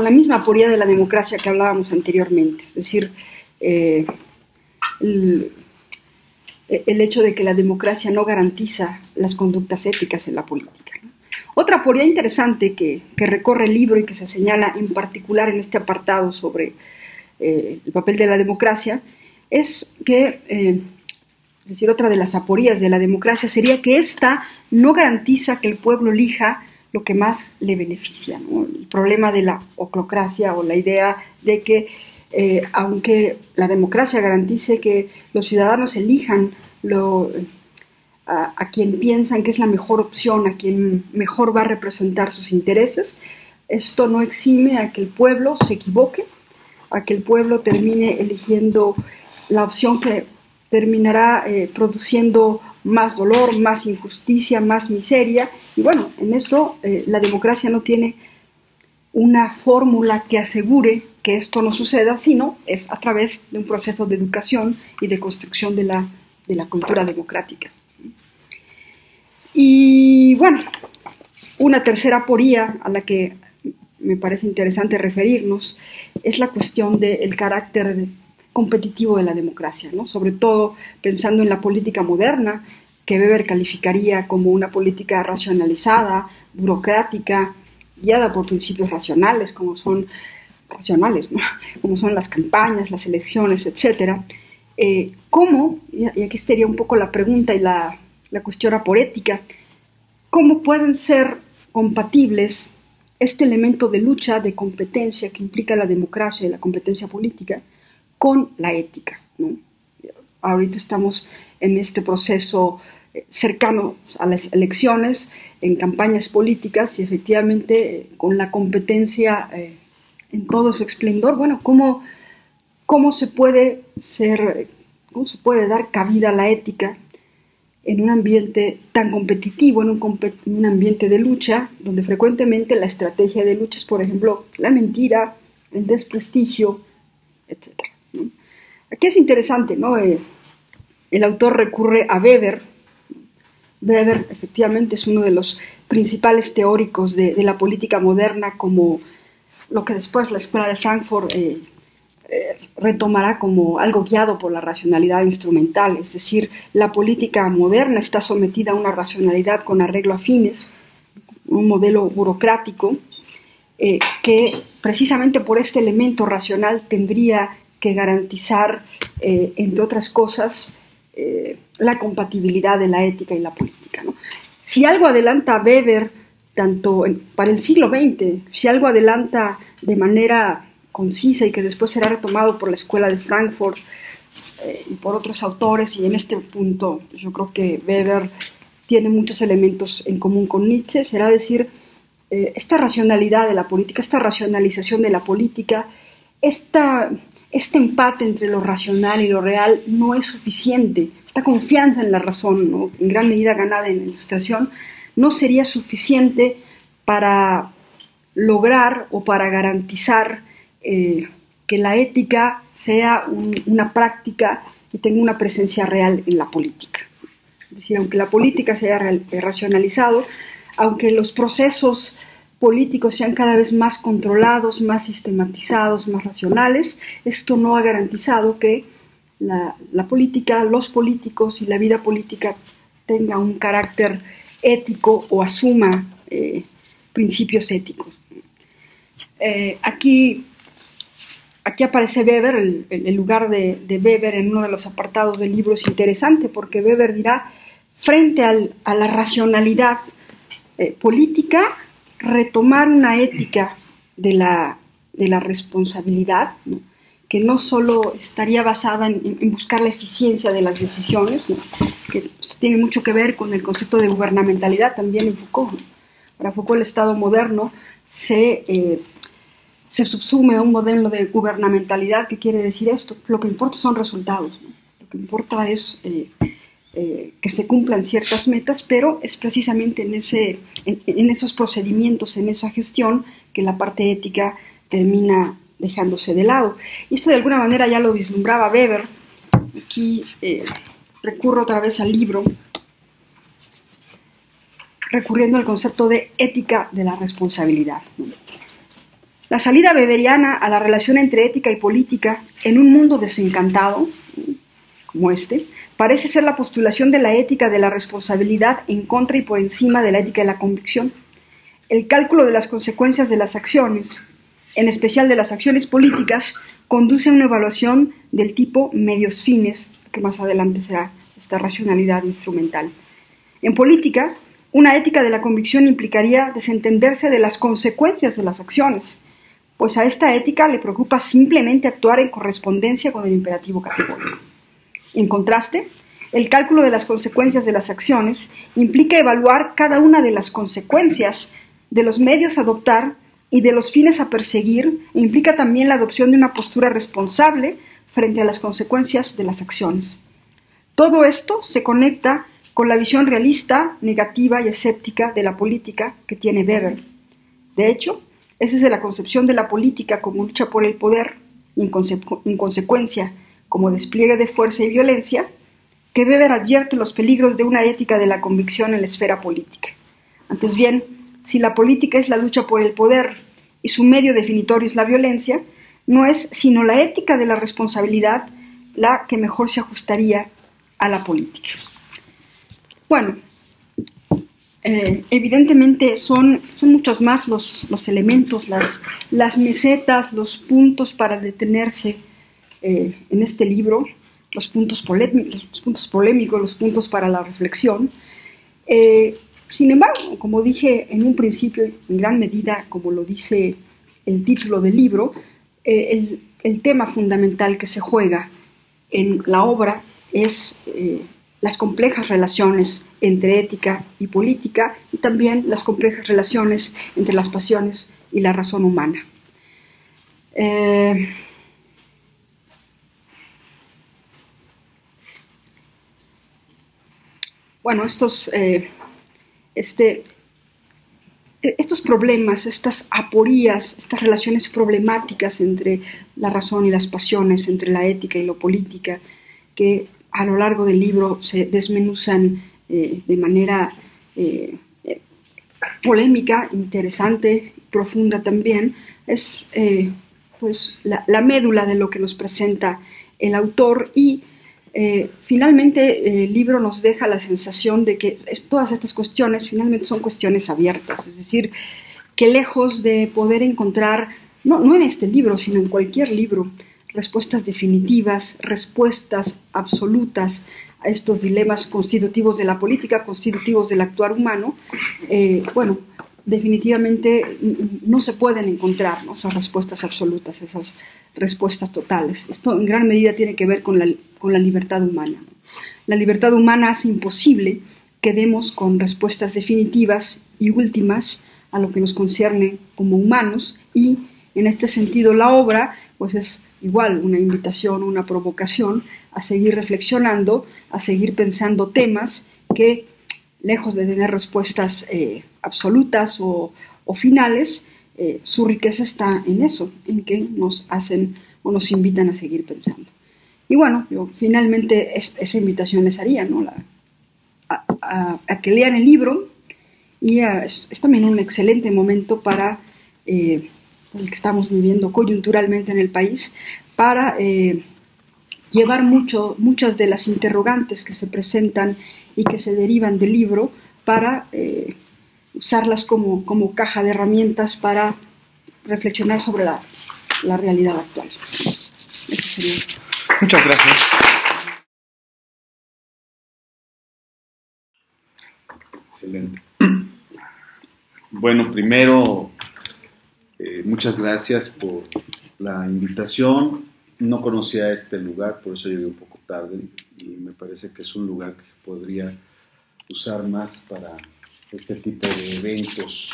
la misma aporía de la democracia que hablábamos anteriormente, es decir, el hecho de que la democracia no garantiza las conductas éticas en la política, ¿no? Otra aporía interesante que recorre el libro y que se señala en particular en este apartado sobre el papel de la democracia es que, es decir, otra de las aporías de la democracia sería que ésta no garantiza que el pueblo elija lo que más le beneficia, ¿no? El problema de la oclocracia o la idea de que aunque la democracia garantice que los ciudadanos elijan a quien piensan que es la mejor opción, a quien mejor va a representar sus intereses, esto no exime a que el pueblo se equivoque, a que el pueblo termine eligiendo la opción que terminará produciendo más dolor, más injusticia, más miseria. Y bueno, en eso la democracia no tiene una fórmula que asegure que esto no suceda, sino es a través de un proceso de educación y de construcción de la cultura democrática. Y bueno, una tercera aporía a la que me parece interesante referirnos es la cuestión del carácter competitivo de la democracia, ¿no? Sobre todo pensando en la política moderna, que Weber calificaría como una política racionalizada, burocrática, guiada por principios racionales, como son las campañas, las elecciones, etc. ¿Cómo, y aquí estaría un poco la pregunta y la cuestión aporética, cómo pueden ser compatibles este elemento de lucha, de competencia que implica la democracia y la competencia política con la ética, ¿no? Ahorita estamos en este proceso cercano a las elecciones, en campañas políticas y efectivamente con la competencia en todo su esplendor. Bueno, ¿cómo se puede dar cabida a la ética en un ambiente tan competitivo, en un ambiente de lucha, donde frecuentemente la estrategia de lucha es, por ejemplo, la mentira, el desprestigio, etc., ¿no? Aquí es interesante, ¿no? El autor recurre a Weber. Weber efectivamente es uno de los principales teóricos de la política moderna, como lo que después la Escuela de Frankfurt retomará como algo guiado por la racionalidad instrumental, es decir, la política moderna está sometida a una racionalidad con arreglo a fines, un modelo burocrático que precisamente por este elemento racional tendría que garantizar, entre otras cosas, la compatibilidad de la ética y la política, ¿no? Si algo adelanta Weber, para el siglo XX, si algo adelanta de manera concisa y que después será retomado por la Escuela de Frankfurt y por otros autores, y en este punto yo creo que Weber tiene muchos elementos en común con Nietzsche, será decir, esta racionalidad de la política, esta racionalización de la política, este empate entre lo racional y lo real no es suficiente. Esta confianza en la razón, ¿no?, en gran medida ganada en la Ilustración, no sería suficiente para lograr o para garantizar que la ética sea una práctica y tenga una presencia real en la política. Es decir, aunque la política se haya racionalizado, aunque los procesos políticos sean cada vez más controlados, más sistematizados, más racionales, esto no ha garantizado que la política, los políticos y la vida política tenga un carácter ético o asuma principios éticos. Aquí aparece Weber, el lugar de Weber en uno de los apartados del libro es interesante porque Weber dirá, frente a la racionalidad política, retomar una ética de la responsabilidad, ¿no?, que no solo estaría basada en buscar la eficiencia de las decisiones, ¿no?, que tiene mucho que ver con el concepto de gubernamentalidad también en Foucault, ¿no? Para Foucault el Estado moderno se subsume a un modelo de gubernamentalidad. ¿Qué quiere decir esto? Lo que importa son resultados, ¿no? Lo que importa es que se cumplan ciertas metas, pero es precisamente en esos procedimientos, en esa gestión, que la parte ética termina dejándose de lado. Y esto de alguna manera ya lo vislumbraba Weber. Aquí recurro otra vez al libro, recurriendo al concepto de ética de la responsabilidad, ¿no? La salida weberiana a la relación entre ética y política en un mundo desencantado, como este, parece ser la postulación de la ética de la responsabilidad en contra y por encima de la ética de la convicción. El cálculo de las consecuencias de las acciones, en especial de las acciones políticas, conduce a una evaluación del tipo medios fines, que más adelante será esta racionalidad instrumental. En política, una ética de la convicción implicaría desentenderse de las consecuencias de las acciones, pues a esta ética le preocupa simplemente actuar en correspondencia con el imperativo categórico. En contraste, el cálculo de las consecuencias de las acciones implica evaluar cada una de las consecuencias de los medios a adoptar y de los fines a perseguir, e implica también la adopción de una postura responsable frente a las consecuencias de las acciones. Todo esto se conecta con la visión realista, negativa y escéptica de la política que tiene Weber. De hecho, es desde la concepción de la política como lucha por el poder y en consecuencia como despliegue de fuerza y violencia, que Weber advierte los peligros de una ética de la convicción en la esfera política. Antes bien, si la política es la lucha por el poder y su medio definitorio es la violencia, no es sino la ética de la responsabilidad la que mejor se ajustaría a la política. Bueno, evidentemente son muchos más los elementos, las mesetas, los puntos para detenerse en este libro, los puntos polémicos, los puntos para la reflexión. Sin embargo, como dije en un principio, en gran medida, como lo dice el título del libro, el tema fundamental que se juega en la obra es las complejas relaciones entre ética y política y también las complejas relaciones entre las pasiones y la razón humana. Bueno, estos problemas, estas aporías, estas relaciones problemáticas entre la razón y las pasiones, entre la ética y la política, que a lo largo del libro se desmenuzan de manera polémica, interesante, profunda también, es pues la médula de lo que nos presenta el autor y finalmente el libro nos deja la sensación de que todas estas cuestiones finalmente son cuestiones abiertas, es decir, que lejos de poder encontrar, no en este libro, sino en cualquier libro, respuestas definitivas, respuestas absolutas a estos dilemas constitutivos de la política, constitutivos del actuar humano, bueno, definitivamente no se pueden encontrar, ¿no?, esas respuestas absolutas, esas respuestas totales. Esto en gran medida tiene que ver con la libertad humana. La libertad humana hace imposible que demos con respuestas definitivas y últimas a lo que nos concierne como humanos y en este sentido la obra pues es igual una invitación, una provocación a seguir reflexionando, a seguir pensando temas que lejos de tener respuestas absolutas o finales, su riqueza está en eso, en que nos hacen o nos invitan a seguir pensando. Y bueno, yo finalmente esa invitación les haría, ¿no?, a que lean el libro y es también un excelente momento para el que estamos viviendo coyunturalmente en el país, para llevar muchas de las interrogantes que se presentan y que se derivan del libro para usarlas como caja de herramientas para reflexionar sobre la realidad actual. Eso sería. Muchas gracias. Excelente. Bueno, primero, muchas gracias por la invitación. No conocía este lugar, por eso llegué un poco tarde y me parece que es un lugar que se podría usar más para este tipo de eventos.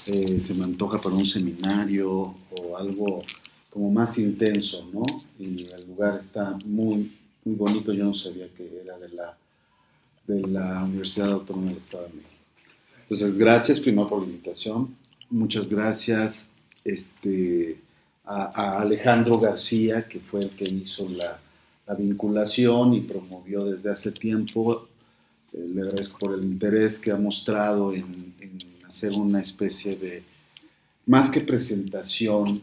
Se me antoja para un seminario o algo como más intenso, ¿no? Y el lugar está muy, muy bonito. Yo no sabía que era de la Universidad Autónoma del Estado de México. Entonces, gracias primero por la invitación. Muchas gracias a Alejandro García, que fue el que hizo la vinculación y promovió desde hace tiempo. Le agradezco por el interés que ha mostrado en hacer una especie de, más que presentación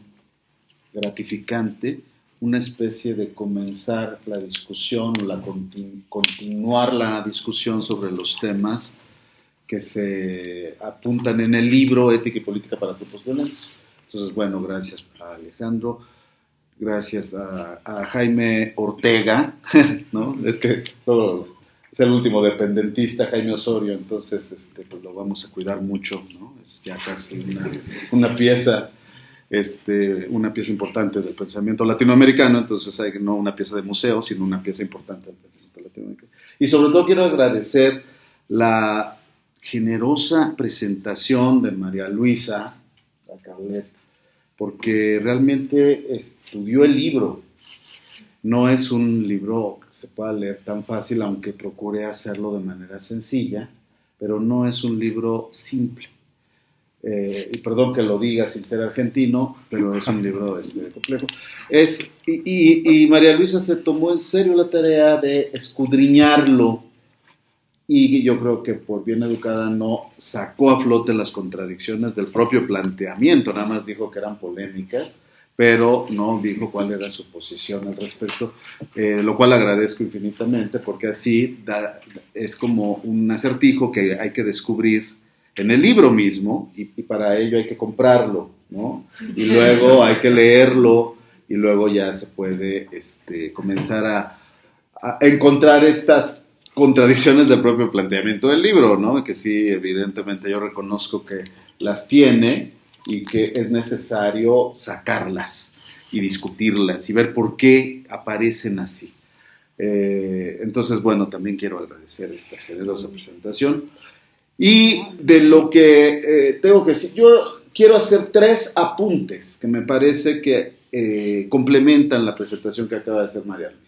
gratificante, una especie de comenzar la discusión, continuar la discusión sobre los temas que se apuntan en el libro Ética y Política para Grupos Violentos. Entonces, bueno, gracias a Alejandro, gracias a Jaime Ortega, ¿no? Es que es el último dependentista, Jaime Osorio, entonces pues lo vamos a cuidar mucho, ¿no? Es ya casi una pieza importante del pensamiento latinoamericano, entonces no una pieza de museo, sino una pieza importante del pensamiento latinoamericano. Y sobre todo quiero agradecer la generosa presentación de María Luisa a Carlet, porque realmente estudió el libro. No es un libro que se pueda leer tan fácil, aunque procure hacerlo de manera sencilla, pero no es un libro simple. Y perdón que lo diga sin ser argentino, pero es un libro complejo. Y María Luisa se tomó en serio la tarea de escudriñarlo, y yo creo que por bien educada no sacó a flote las contradicciones del propio planteamiento, nada más dijo que eran polémicas, pero no dijo cuál era su posición al respecto, lo cual agradezco infinitamente, porque así es como un acertijo que hay que descubrir en el libro mismo, y para ello hay que comprarlo, ¿no? Y luego hay que leerlo, y luego ya se puede comenzar a encontrar estas contradicciones del propio planteamiento del libro, ¿no? Que sí, evidentemente yo reconozco que las tiene y que es necesario sacarlas y discutirlas y ver por qué aparecen así. Entonces, bueno, también quiero agradecer esta generosa presentación. Y de lo que tengo que decir, yo quiero hacer 3 apuntes que me parece que complementan la presentación que acaba de hacer María Luisa.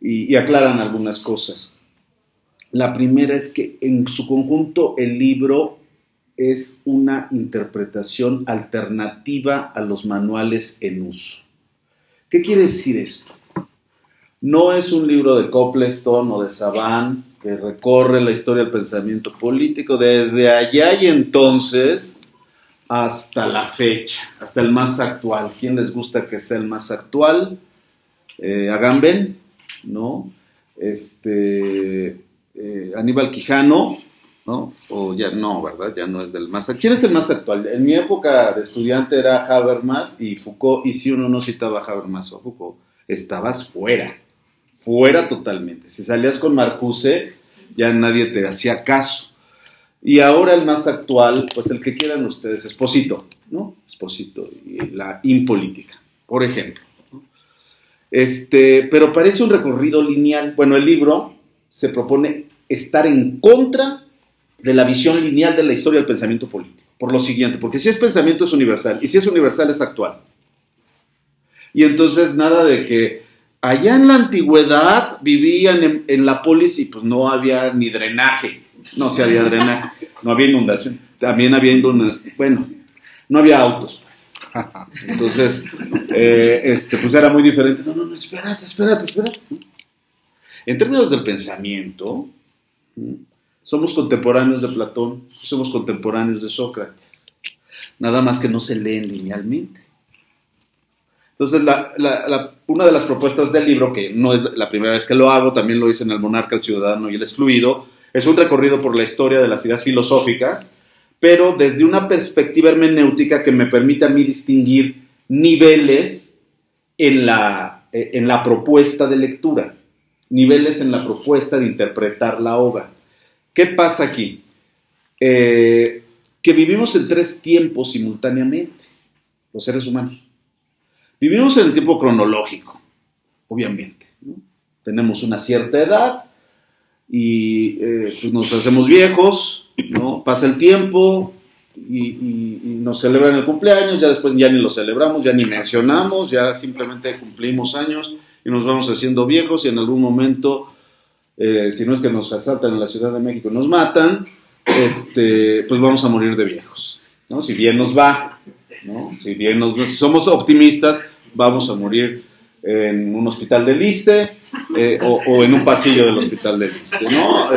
Y aclaran algunas cosas. La primera es que en su conjunto el libro es una interpretación alternativa a los manuales en uso. ¿Qué quiere decir esto? No es un libro de Copleston o de Saban que recorre la historia del pensamiento político desde allá y entonces hasta la fecha, hasta el más actual. ¿Quién les gusta que sea el más actual? Agamben, ¿no? Aníbal Quijano, ¿no? O ya no, ¿verdad? Ya no es del más actual. ¿Quién es el más actual? En mi época de estudiante era Habermas y Foucault, y si uno no citaba a Habermas o Foucault, estabas fuera totalmente. Si salías con Marcuse, ya nadie te hacía caso. Y ahora el más actual, pues el que quieran ustedes, Esposito, ¿no? Esposito y la impolítica, por ejemplo. Pero parece un recorrido lineal. Bueno, el libro se propone estar en contra de la visión lineal de la historia del pensamiento político. Por lo siguiente, porque si es pensamiento es universal, y si es universal es actual. Y entonces nada de que allá en la antigüedad vivían en la polis y pues no había ni drenaje. No, sí había drenaje, no había inundación. También había inundación. Bueno, no había autos. Entonces, pues era muy diferente. No, espérate. En términos del pensamiento, somos contemporáneos de Platón, somos contemporáneos de Sócrates. Nada más que no se leen linealmente. Entonces, una de las propuestas del libro, que no es la primera vez que lo hago, también lo hice en El monarca, el ciudadano y el excluido, es un recorrido por la historia de las ideas filosóficas, pero desde una perspectiva hermenéutica que me permite a mí distinguir niveles en la propuesta de lectura, niveles en la propuesta de interpretar la obra. ¿Qué pasa aquí? Que vivimos en 3 tiempos simultáneamente, los seres humanos. Vivimos en el tiempo cronológico, obviamente, ¿no? Tenemos una cierta edad y pues nos hacemos viejos, ¿no? Pasa el tiempo y nos celebran el cumpleaños, ya después ya ni lo celebramos, ya ni mencionamos, ya simplemente cumplimos años y nos vamos haciendo viejos y en algún momento, si no es que nos asaltan en la Ciudad de México y nos matan, pues vamos a morir de viejos, ¿no? Si bien nos va, ¿no? Si somos optimistas, vamos a morir en un hospital del ISSSTE o en un pasillo del hospital del ISSSTE, ¿no?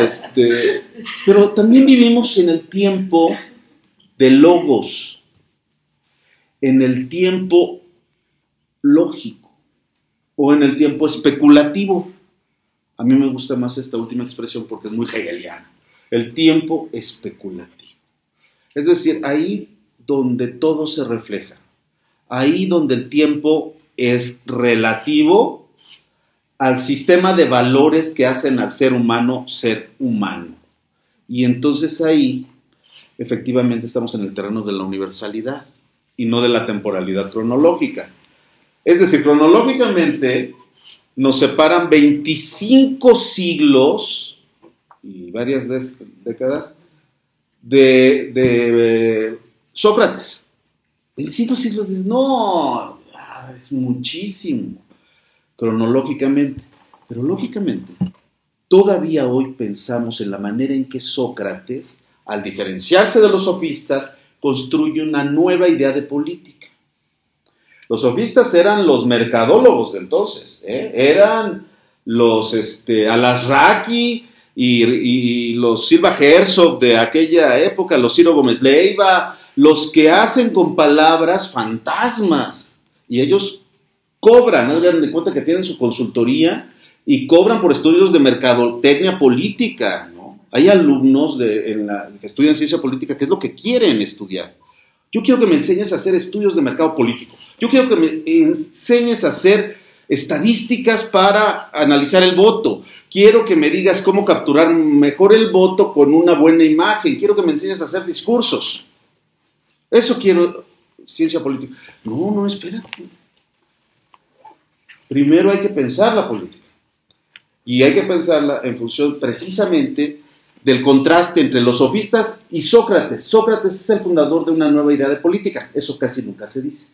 Pero también vivimos en el tiempo de logos, en el tiempo lógico o en el tiempo especulativo. A mí me gusta más esta última expresión porque es muy hegeliana. El tiempo especulativo. Es decir, ahí donde todo se refleja. Ahí donde el tiempo es relativo al sistema de valores que hacen al ser humano. Y entonces ahí, efectivamente, estamos en el terreno de la universalidad y no de la temporalidad cronológica. Es decir, cronológicamente nos separan 25 siglos y varias décadas de Sócrates. En 5 siglos dices, no, es muchísimo, cronológicamente. Pero lógicamente, todavía hoy pensamos en la manera en que Sócrates, al diferenciarse de los sofistas, construye una nueva idea de política. Los sofistas eran los mercadólogos de entonces, eran los Alasraqui y los Silva Herzog de aquella época, los Ciro Gómez Leiva, los que hacen con palabras fantasmas, y ellos cobran, no dan de cuenta que tienen su consultoría y cobran por estudios de mercadotecnia política, ¿no? Hay alumnos que estudian ciencia política que es lo que quieren estudiar. Yo quiero que me enseñes a hacer estudios de mercado político. Yo quiero que me enseñes a hacer estadísticas para analizar el voto. Quiero que me digas cómo capturar mejor el voto con una buena imagen. Quiero que me enseñes a hacer discursos. Eso quiero, ciencia política. No, espérate. Primero hay que pensar la política. Y hay que pensarla en función precisamente del contraste entre los sofistas y Sócrates. Sócrates es el fundador de una nueva idea de política. Eso casi nunca se dice,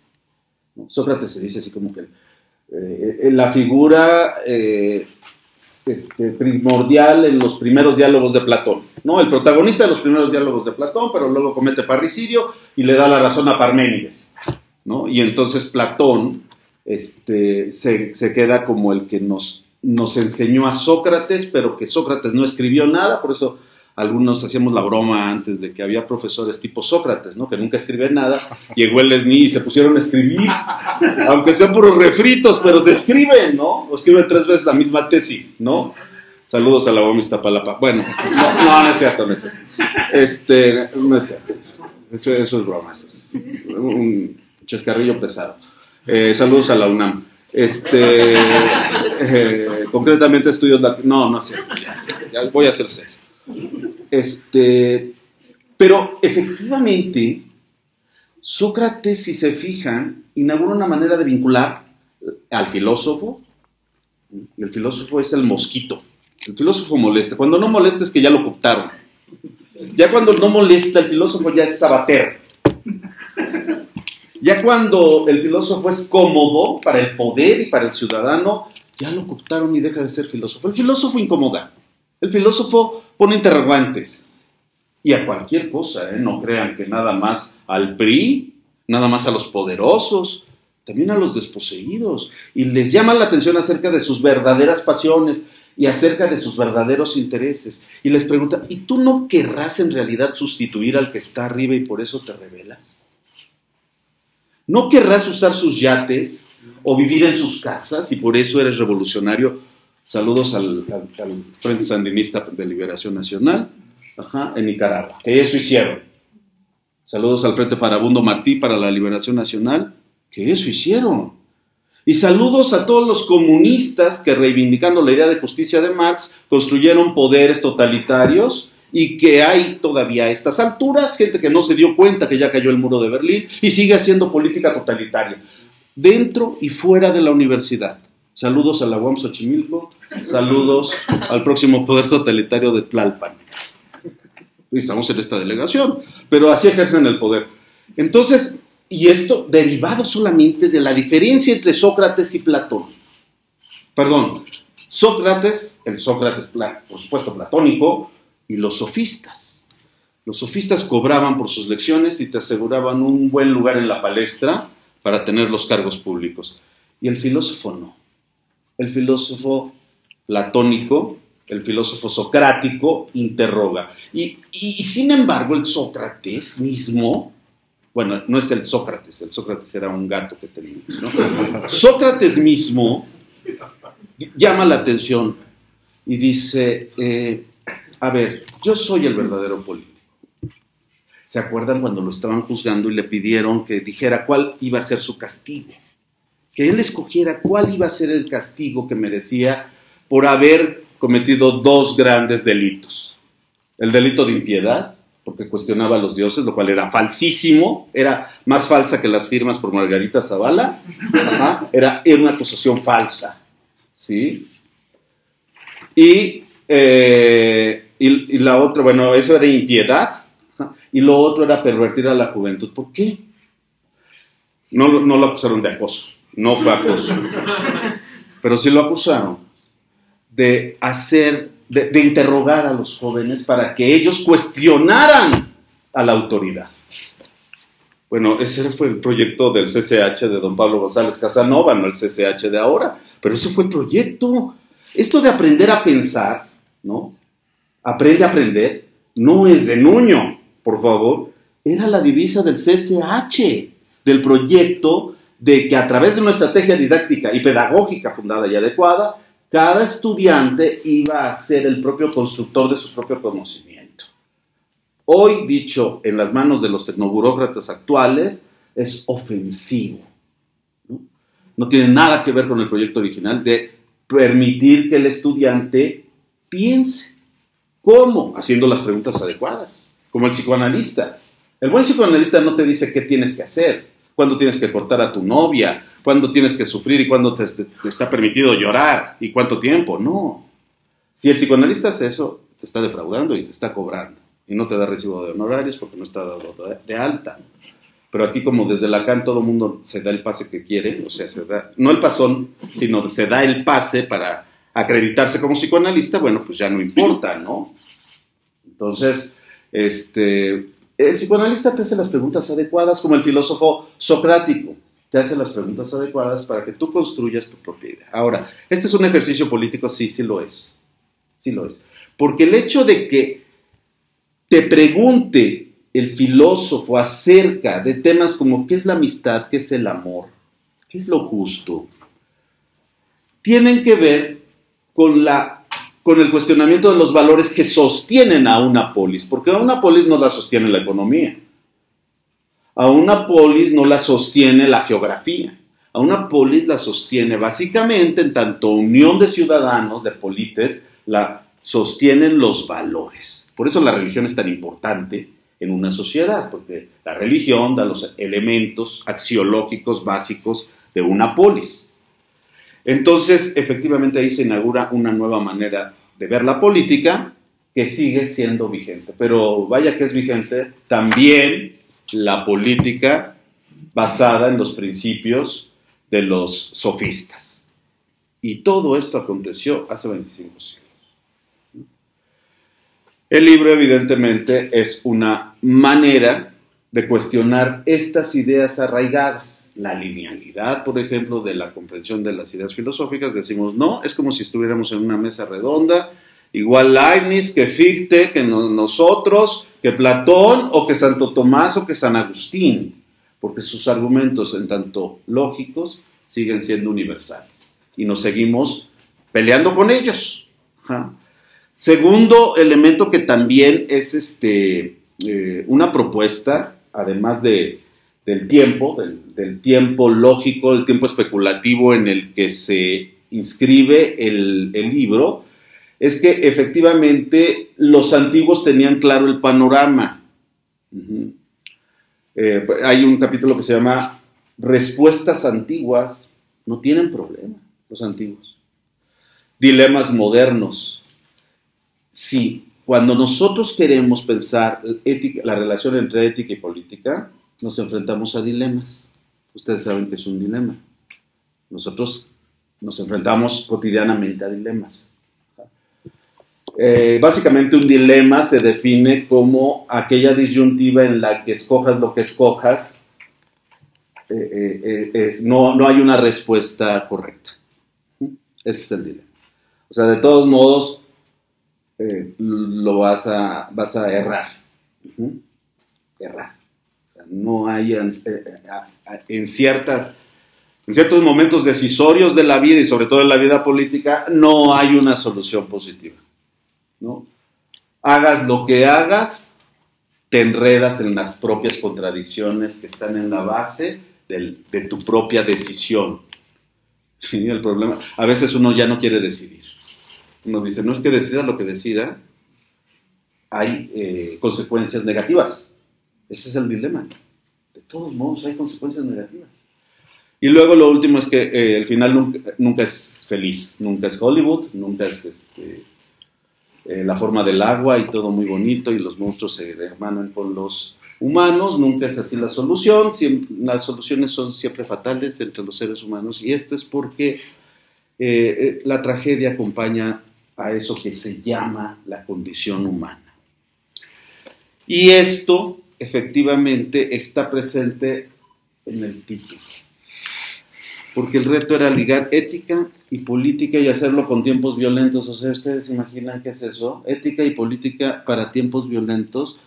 ¿no? Sócrates se dice así como que la figura primordial en los primeros diálogos de Platón, ¿no? El protagonista de los primeros diálogos de Platón, pero luego comete parricidio y le da la razón a Parménides, ¿no? Y entonces Platón se queda como el que nos enseñó a Sócrates, pero que Sócrates no escribió nada. Por eso algunos hacíamos la broma antes de que había profesores tipo Sócrates, ¿no? Que nunca escriben nada. Llegó el Lesní y se pusieron a escribir, aunque sean puros refritos, pero se escriben, ¿no? O escriben 3 veces la misma tesis, ¿no? Saludos a la UAM Iztapalapa. Bueno, no es cierto, no es cierto. No es cierto. Eso es broma, eso es un chascarrillo pesado. Saludos a la UNAM. Concretamente estudios latinos. No es cierto. Ya voy a ser serio. Pero efectivamente, Sócrates, si se fijan, inaugura una manera de vincular al filósofo. Y el filósofo es el mosquito. El filósofo molesta. Cuando no molesta es que ya lo cooptaron. Ya cuando no molesta, el filósofo ya es sabater. Ya cuando el filósofo es cómodo para el poder y para el ciudadano, ya lo cooptaron y deja de ser filósofo. El filósofo incomoda. El filósofo pone interrogantes. Y a cualquier cosa, no crean que nada más al PRI, nada más a los poderosos, también a los desposeídos. Y les llama la atención acerca de sus verdaderas pasiones y acerca de sus verdaderos intereses. Y les pregunta, ¿y tú no querrás en realidad sustituir al que está arriba y por eso te rebelas? ¿No querrás usar sus yates o vivir en sus casas y por eso eres revolucionario? Saludos al Frente Sandinista de Liberación Nacional, en Nicaragua, que eso hicieron. Saludos al Frente Farabundo Martí para la Liberación Nacional, que eso hicieron. Y saludos a todos los comunistas que, reivindicando la idea de justicia de Marx, construyeron poderes totalitarios y que hay todavía a estas alturas gente que no se dio cuenta que ya cayó el muro de Berlín y sigue haciendo política totalitaria, dentro y fuera de la universidad. Saludos a la UAM Xochimilco, saludos al próximo poder totalitario de Tlalpan. Estamos en esta delegación, pero así ejercen el poder. Entonces, y esto derivado solamente de la diferencia entre Sócrates y Platón. Perdón, Sócrates, el Sócrates, por supuesto, platónico, y los sofistas. Los sofistas cobraban por sus lecciones y te aseguraban un buen lugar en la palestra para tener los cargos públicos. Y el filósofo no. El filósofo platónico, el filósofo socrático, interroga. Y sin embargo, el Sócrates mismo, bueno, no es el Sócrates era un gato que teníamos, ¿no? Sócrates mismo llama la atención y dice, a ver, yo soy el verdadero político. ¿Se acuerdan cuando lo estaban juzgando y le pidieron que dijera cuál iba a ser su castigo? Que él escogiera cuál iba a ser el castigo que merecía por haber cometido 2 grandes delitos. El delito de impiedad, porque cuestionaba a los dioses, lo cual era falsísimo, era más falsa que las firmas por Margarita Zavala, era una acusación falsa, ¿sí? Y la otra, bueno, eso era impiedad, y lo otro era pervertir a la juventud. ¿Por qué? No lo acusaron de acoso, no fue acoso, pero sí lo acusaron de interrogar a los jóvenes para que ellos cuestionaran a la autoridad. Bueno, ese fue el proyecto del CCH de don Pablo González Casanova, no el CCH de ahora, pero ese fue el proyecto. Esto de aprender a pensar, ¿no? Aprende a aprender, no es de Nuño, por favor, era la divisa del CCH, del proyecto de que a través de una estrategia didáctica y pedagógica fundada y adecuada, cada estudiante iba a ser el propio constructor de su propio conocimiento. Hoy, dicho en las manos de los tecnoburócratas actuales, es ofensivo. No tiene nada que ver con el proyecto original de permitir que el estudiante piense. ¿Cómo? Haciendo las preguntas adecuadas, como el psicoanalista. El buen psicoanalista no te dice qué tienes que hacer, cuándo tienes que cortar a tu novia, cuándo tienes que sufrir y cuándo te está permitido llorar y cuánto tiempo. No. Si el psicoanalista hace eso, te está defraudando y te está cobrando. Y no te da recibo de honorarios porque no está dado de alta. Pero aquí, como desde Lacan todo el mundo se da el pase que quiere, o sea, se da, no el pasón, sino se da el pase para acreditarse como psicoanalista, bueno, pues ya no importa, ¿no? Entonces, el psicoanalista te hace las preguntas adecuadas, como el filósofo socrático, te hace las preguntas adecuadas para que tú construyas tu propia idea. Ahora, ¿este es un ejercicio político? Sí, sí lo es. Sí lo es. Porque el hecho de que te pregunte el filósofo acerca de temas como qué es la amistad, qué es el amor, qué es lo justo, tienen que ver con el cuestionamiento de los valores que sostienen a una polis, porque a una polis no la sostiene la economía, a una polis no la sostiene la geografía, a una polis la sostiene básicamente, en tanto unión de ciudadanos, de polites, la sostienen los valores. Por eso la religión es tan importante en una sociedad, porque la religión da los elementos axiológicos básicos de una polis. Entonces, efectivamente, ahí se inaugura una nueva manera de ver la política que sigue siendo vigente. Pero vaya que es vigente también la política basada en los principios de los sofistas. Y todo esto aconteció hace 25 siglos. El libro, evidentemente, es una manera de cuestionar estas ideas arraigadas. La linealidad, por ejemplo, de la comprensión de las ideas filosóficas, decimos, no, es como si estuviéramos en una mesa redonda, igual Leibniz, que Fichte, que nosotros, que Platón, o que Santo Tomás, o que San Agustín, porque sus argumentos, en tanto lógicos, siguen siendo universales, y nos seguimos peleando con ellos. Segundo elemento que también es una propuesta, además del tiempo, del tiempo lógico, del tiempo especulativo en el que se inscribe el libro, es que efectivamente los antiguos tenían claro el panorama. Hay un capítulo que se llama Respuestas antiguas, no tienen problema los antiguos. Dilemas modernos. Sí, cuando nosotros queremos pensar la relación entre ética y política, nos enfrentamos a dilemas. Ustedes saben que es un dilema. Nosotros nos enfrentamos cotidianamente a dilemas. Básicamente un dilema se define como aquella disyuntiva en la que escojas lo que escojas, no hay una respuesta correcta. Ese es el dilema. O sea, de todos modos, lo vas a errar. Errar. O sea, no hay en ciertos momentos decisorios de la vida y sobre todo en la vida política, no hay una solución positiva, ¿no? Hagas lo que hagas, te enredas en las propias contradicciones que están en la base de tu propia decisión. ¿Sí? El problema, a veces uno ya no quiere decidir. Uno dice, no es que decida lo que decida, hay consecuencias negativas. Ese es el dilema. De todos modos hay consecuencias negativas. Y luego lo último es que el final nunca es feliz, nunca es Hollywood, nunca es la forma del agua y todo muy bonito y los monstruos se hermanan con los humanos, nunca es así la solución, las soluciones son siempre fatales entre los seres humanos, y esto es porque la tragedia acompaña a eso que se llama la condición humana. Y esto, efectivamente, está presente en el título, porque el reto era ligar ética y política y hacerlo con tiempos violentos. O sea, ¿ustedes se imaginan qué es eso? Ética y política para tiempos violentos.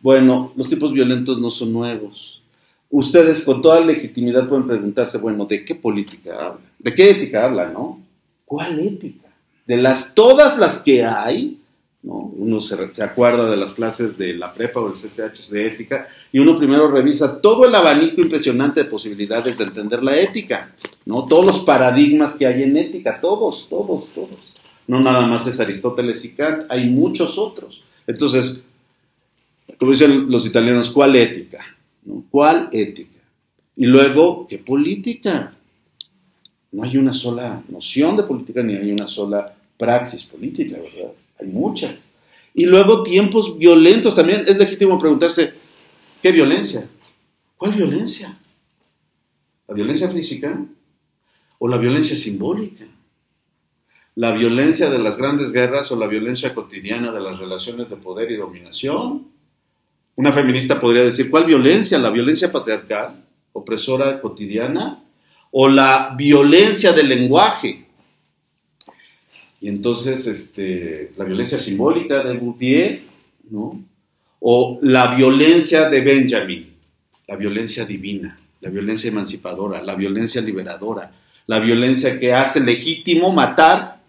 Bueno, los tiempos violentos no son nuevos. Ustedes con toda legitimidad pueden preguntarse, bueno, ¿de qué política hablan? ¿De qué ética hablan, no? ¿Cuál ética? De todas las que hay, ¿no? Uno se acuerda de las clases de la prepa o el CCH de ética, y uno primero revisa todo el abanico impresionante de posibilidades de entender la ética, ¿no? Todos los paradigmas que hay en ética, todos. No nada más es Aristóteles y Kant, hay muchos otros. Entonces, como dicen los italianos, ¿cuál ética? ¿No? ¿Cuál ética? Y luego, ¿qué política? No hay una sola noción de política, ni hay una sola praxis política, ¿verdad? Hay muchas. Y luego tiempos violentos. También es legítimo preguntarse, ¿qué violencia? ¿Cuál violencia? ¿La violencia física o la violencia simbólica? ¿La violencia de las grandes guerras o la violencia cotidiana de las relaciones de poder y dominación? Una feminista podría decir, ¿cuál violencia? ¿La violencia patriarcal, opresora cotidiana? ¿O la violencia del lenguaje? Y entonces, la violencia simbólica de Bourdieu, ¿no? O la violencia de Benjamin, la violencia divina, la violencia emancipadora, la violencia liberadora, la violencia que hace legítimo matar,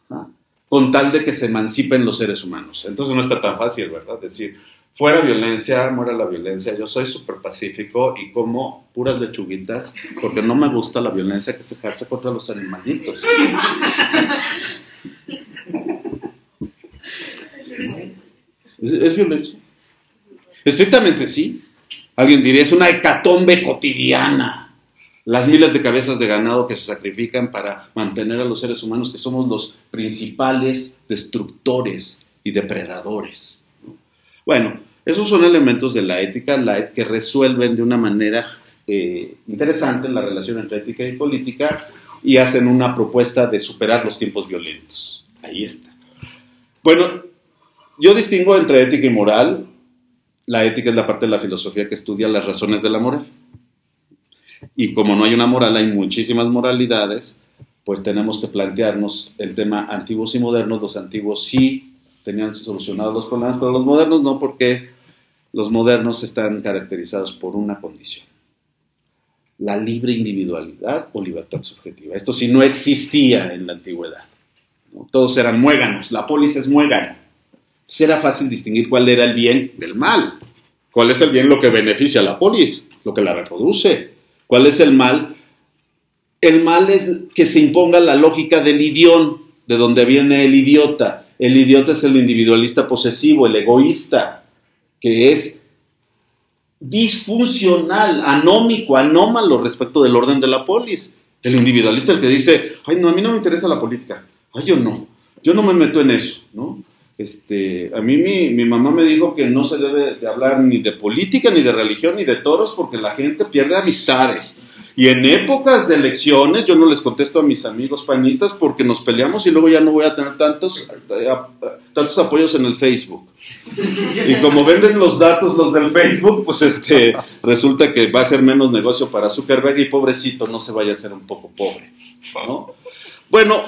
¿no? Con tal de que se emancipen los seres humanos. Entonces no está tan fácil, ¿verdad? Decir, fuera violencia, muera la violencia. Yo soy súper pacífico y como puras lechuguitas porque no me gusta la violencia que se ejerce contra los animalitos. ¿Es violencia? Estrictamente sí. Alguien diría, es una hecatombe cotidiana. Las miles de cabezas de ganado que se sacrifican para mantener a los seres humanos, que somos los principales destructores y depredadores. Bueno, esos son elementos de la ética que resuelven de una manera interesante la relación entre ética y política y hacen una propuesta de superar los tiempos violentos. Ahí está. Bueno, yo distingo entre ética y moral. La ética es la parte de la filosofía que estudia las razones de la moral. Y como no hay una moral, hay muchísimas moralidades, pues tenemos que plantearnos el tema antiguos y modernos. Los antiguos sí tenían solucionados los problemas, pero los modernos no, porque los modernos están caracterizados por una condición: la libre individualidad o libertad subjetiva. Esto sí no existía en la antigüedad, ¿no? Todos eran muéganos, la polis es muégana. Entonces era fácil distinguir cuál era el bien del mal. ¿Cuál es el bien? Lo que beneficia a la polis, lo que la reproduce. ¿Cuál es el mal? El mal es que se imponga la lógica del idión, de donde viene el idiota. El idiota es el individualista posesivo, el egoísta, que es disfuncional, anómico, anómalo respecto del orden de la polis. El individualista, el que dice, ay, no, a mí no me interesa la política. Ay, yo no me meto en eso, ¿no? A mí mi mamá me dijo que no se debe de hablar ni de política, ni de religión, ni de toros, porque la gente pierde amistades. Y en épocas de elecciones yo no les contesto a mis amigos panistas porque nos peleamos y luego ya no voy a tener tantos apoyos en el Facebook. Y como venden los datos los del Facebook, pues resulta que va a ser menos negocio para Zuckerberg y pobrecito no se vaya a hacer un poco pobre, ¿no? Bueno,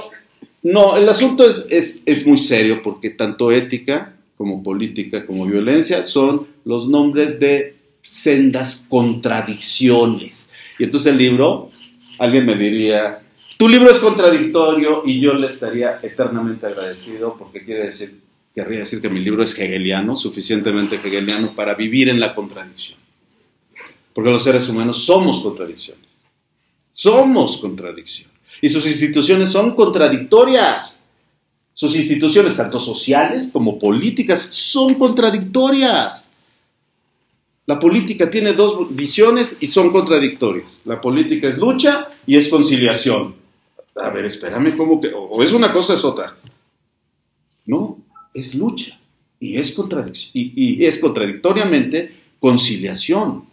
no, el asunto es muy serio porque tanto ética como política como violencia son los nombres de sendas contradicciones. Y entonces el libro, alguien me diría, tu libro es contradictorio, y yo le estaría eternamente agradecido porque querría decir que mi libro es hegeliano, suficientemente hegeliano para vivir en la contradicción. Porque los seres humanos somos contradicciones. Somos contradicción. Y sus instituciones son contradictorias. Sus instituciones, tanto sociales como políticas, son contradictorias. La política tiene dos visiones y son contradictorias. La política es lucha y es conciliación. A ver, espérame, ¿cómo que? O es una cosa o es otra. No, es lucha y es contradicción. Y es contradictoriamente conciliación.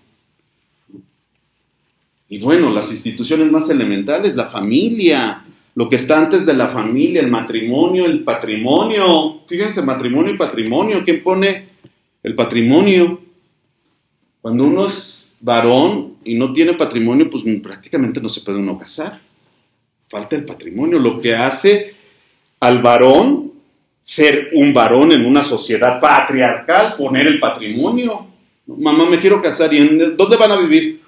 Y bueno, las instituciones más elementales, la familia, lo que está antes de la familia, el matrimonio, el patrimonio. Fíjense, matrimonio y patrimonio, ¿quién pone el patrimonio? Cuando uno es varón y no tiene patrimonio, pues prácticamente no se puede uno casar. Falta el patrimonio, lo que hace al varón ser un varón en una sociedad patriarcal, poner el patrimonio. Mamá, me quiero casar, ¿y dónde van a vivir?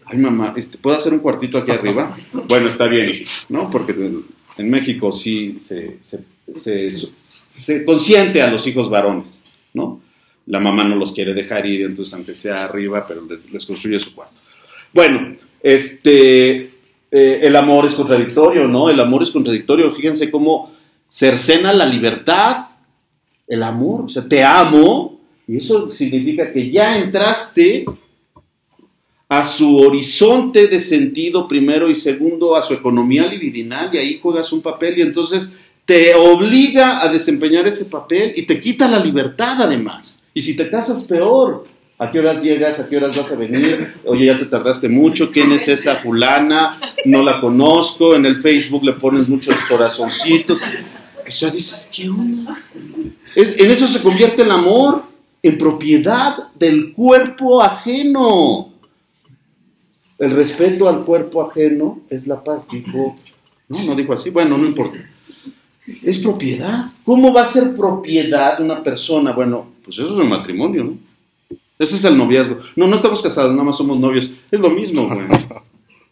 Ay, mamá, ¿puedo hacer un cuartito aquí arriba? Bueno, está bien, hijito, ¿no? Porque en México sí se consiente a los hijos varones, ¿no? La mamá no los quiere dejar ir, entonces aunque sea arriba, pero les construye su cuarto. Bueno, el amor es contradictorio, ¿no? El amor es contradictorio. Fíjense cómo cercena la libertad, el amor. O sea, te amo, y eso significa que ya entraste a su horizonte de sentido primero y segundo, a su economía libidinal, y ahí juegas un papel, y entonces te obliga a desempeñar ese papel y te quita la libertad además. Y si te casas, peor. ¿A qué horas llegas? ¿A qué horas vas a venir? Oye, ya te tardaste mucho. ¿Quién es esa fulana? No la conozco. En el Facebook le pones muchos corazoncitos. O sea, dices, ¿qué onda? En eso se convierte el amor, en propiedad del cuerpo ajeno. El respeto al cuerpo ajeno es la paz, dijo. No dijo así. Bueno, no importa. Es propiedad. ¿Cómo va a ser propiedad una persona? Bueno, pues eso es el matrimonio, ¿no? Ese es el noviazgo. No estamos casados, nada más somos novios. Es lo mismo, güey.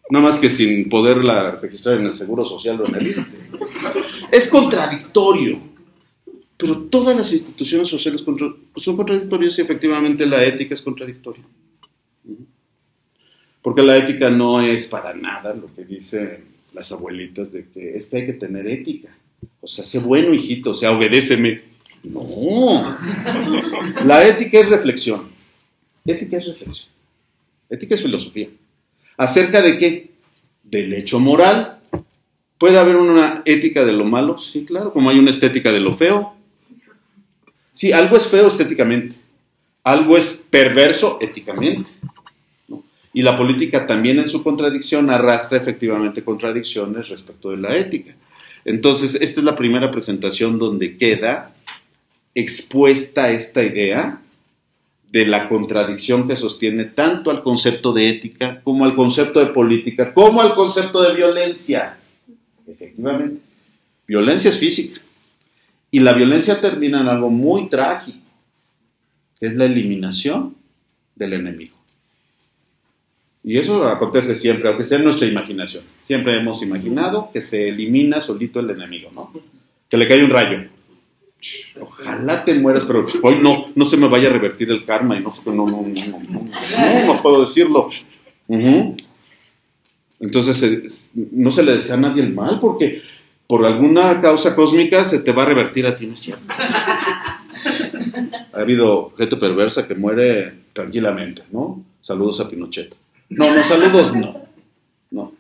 Nada más que sin poderla registrar en el Seguro Social o en el ISSSTE. Es contradictorio. Pero todas las instituciones sociales son contradictorias y efectivamente la ética es contradictoria. Porque la ética no es para nada lo que dicen las abuelitas de que es que hay que tener ética. O sea, sé bueno, hijito, o sea, obedéceme. No. La ética es reflexión. Ética es reflexión. Ética es filosofía. ¿Acerca de qué? Del hecho moral. ¿Puede haber una ética de lo malo? Sí, claro, como hay una estética de lo feo. Sí, algo es feo estéticamente. Algo es perverso éticamente. ¿No? Y la política también en su contradicción arrastra efectivamente contradicciones respecto de la ética. Entonces, esta es la primera presentación donde queda expuesta esta idea de la contradicción que sostiene tanto al concepto de ética, como al concepto de política, como al concepto de violencia. Efectivamente, violencia es física. Y la violencia termina en algo muy trágico, que es la eliminación del enemigo. Y eso acontece siempre, aunque sea en nuestra imaginación. Siempre hemos imaginado que se elimina solito el enemigo, ¿no? Que le cae un rayo. Ojalá te mueras, pero hoy no se me vaya a revertir el karma y no puedo decirlo. Entonces no se le desea a nadie el mal porque por alguna causa cósmica se te va a revertir a ti, ¿no es cierto? Ha habido gente perversa que muere tranquilamente, ¿no? Saludos a Pinochet. Saludos no.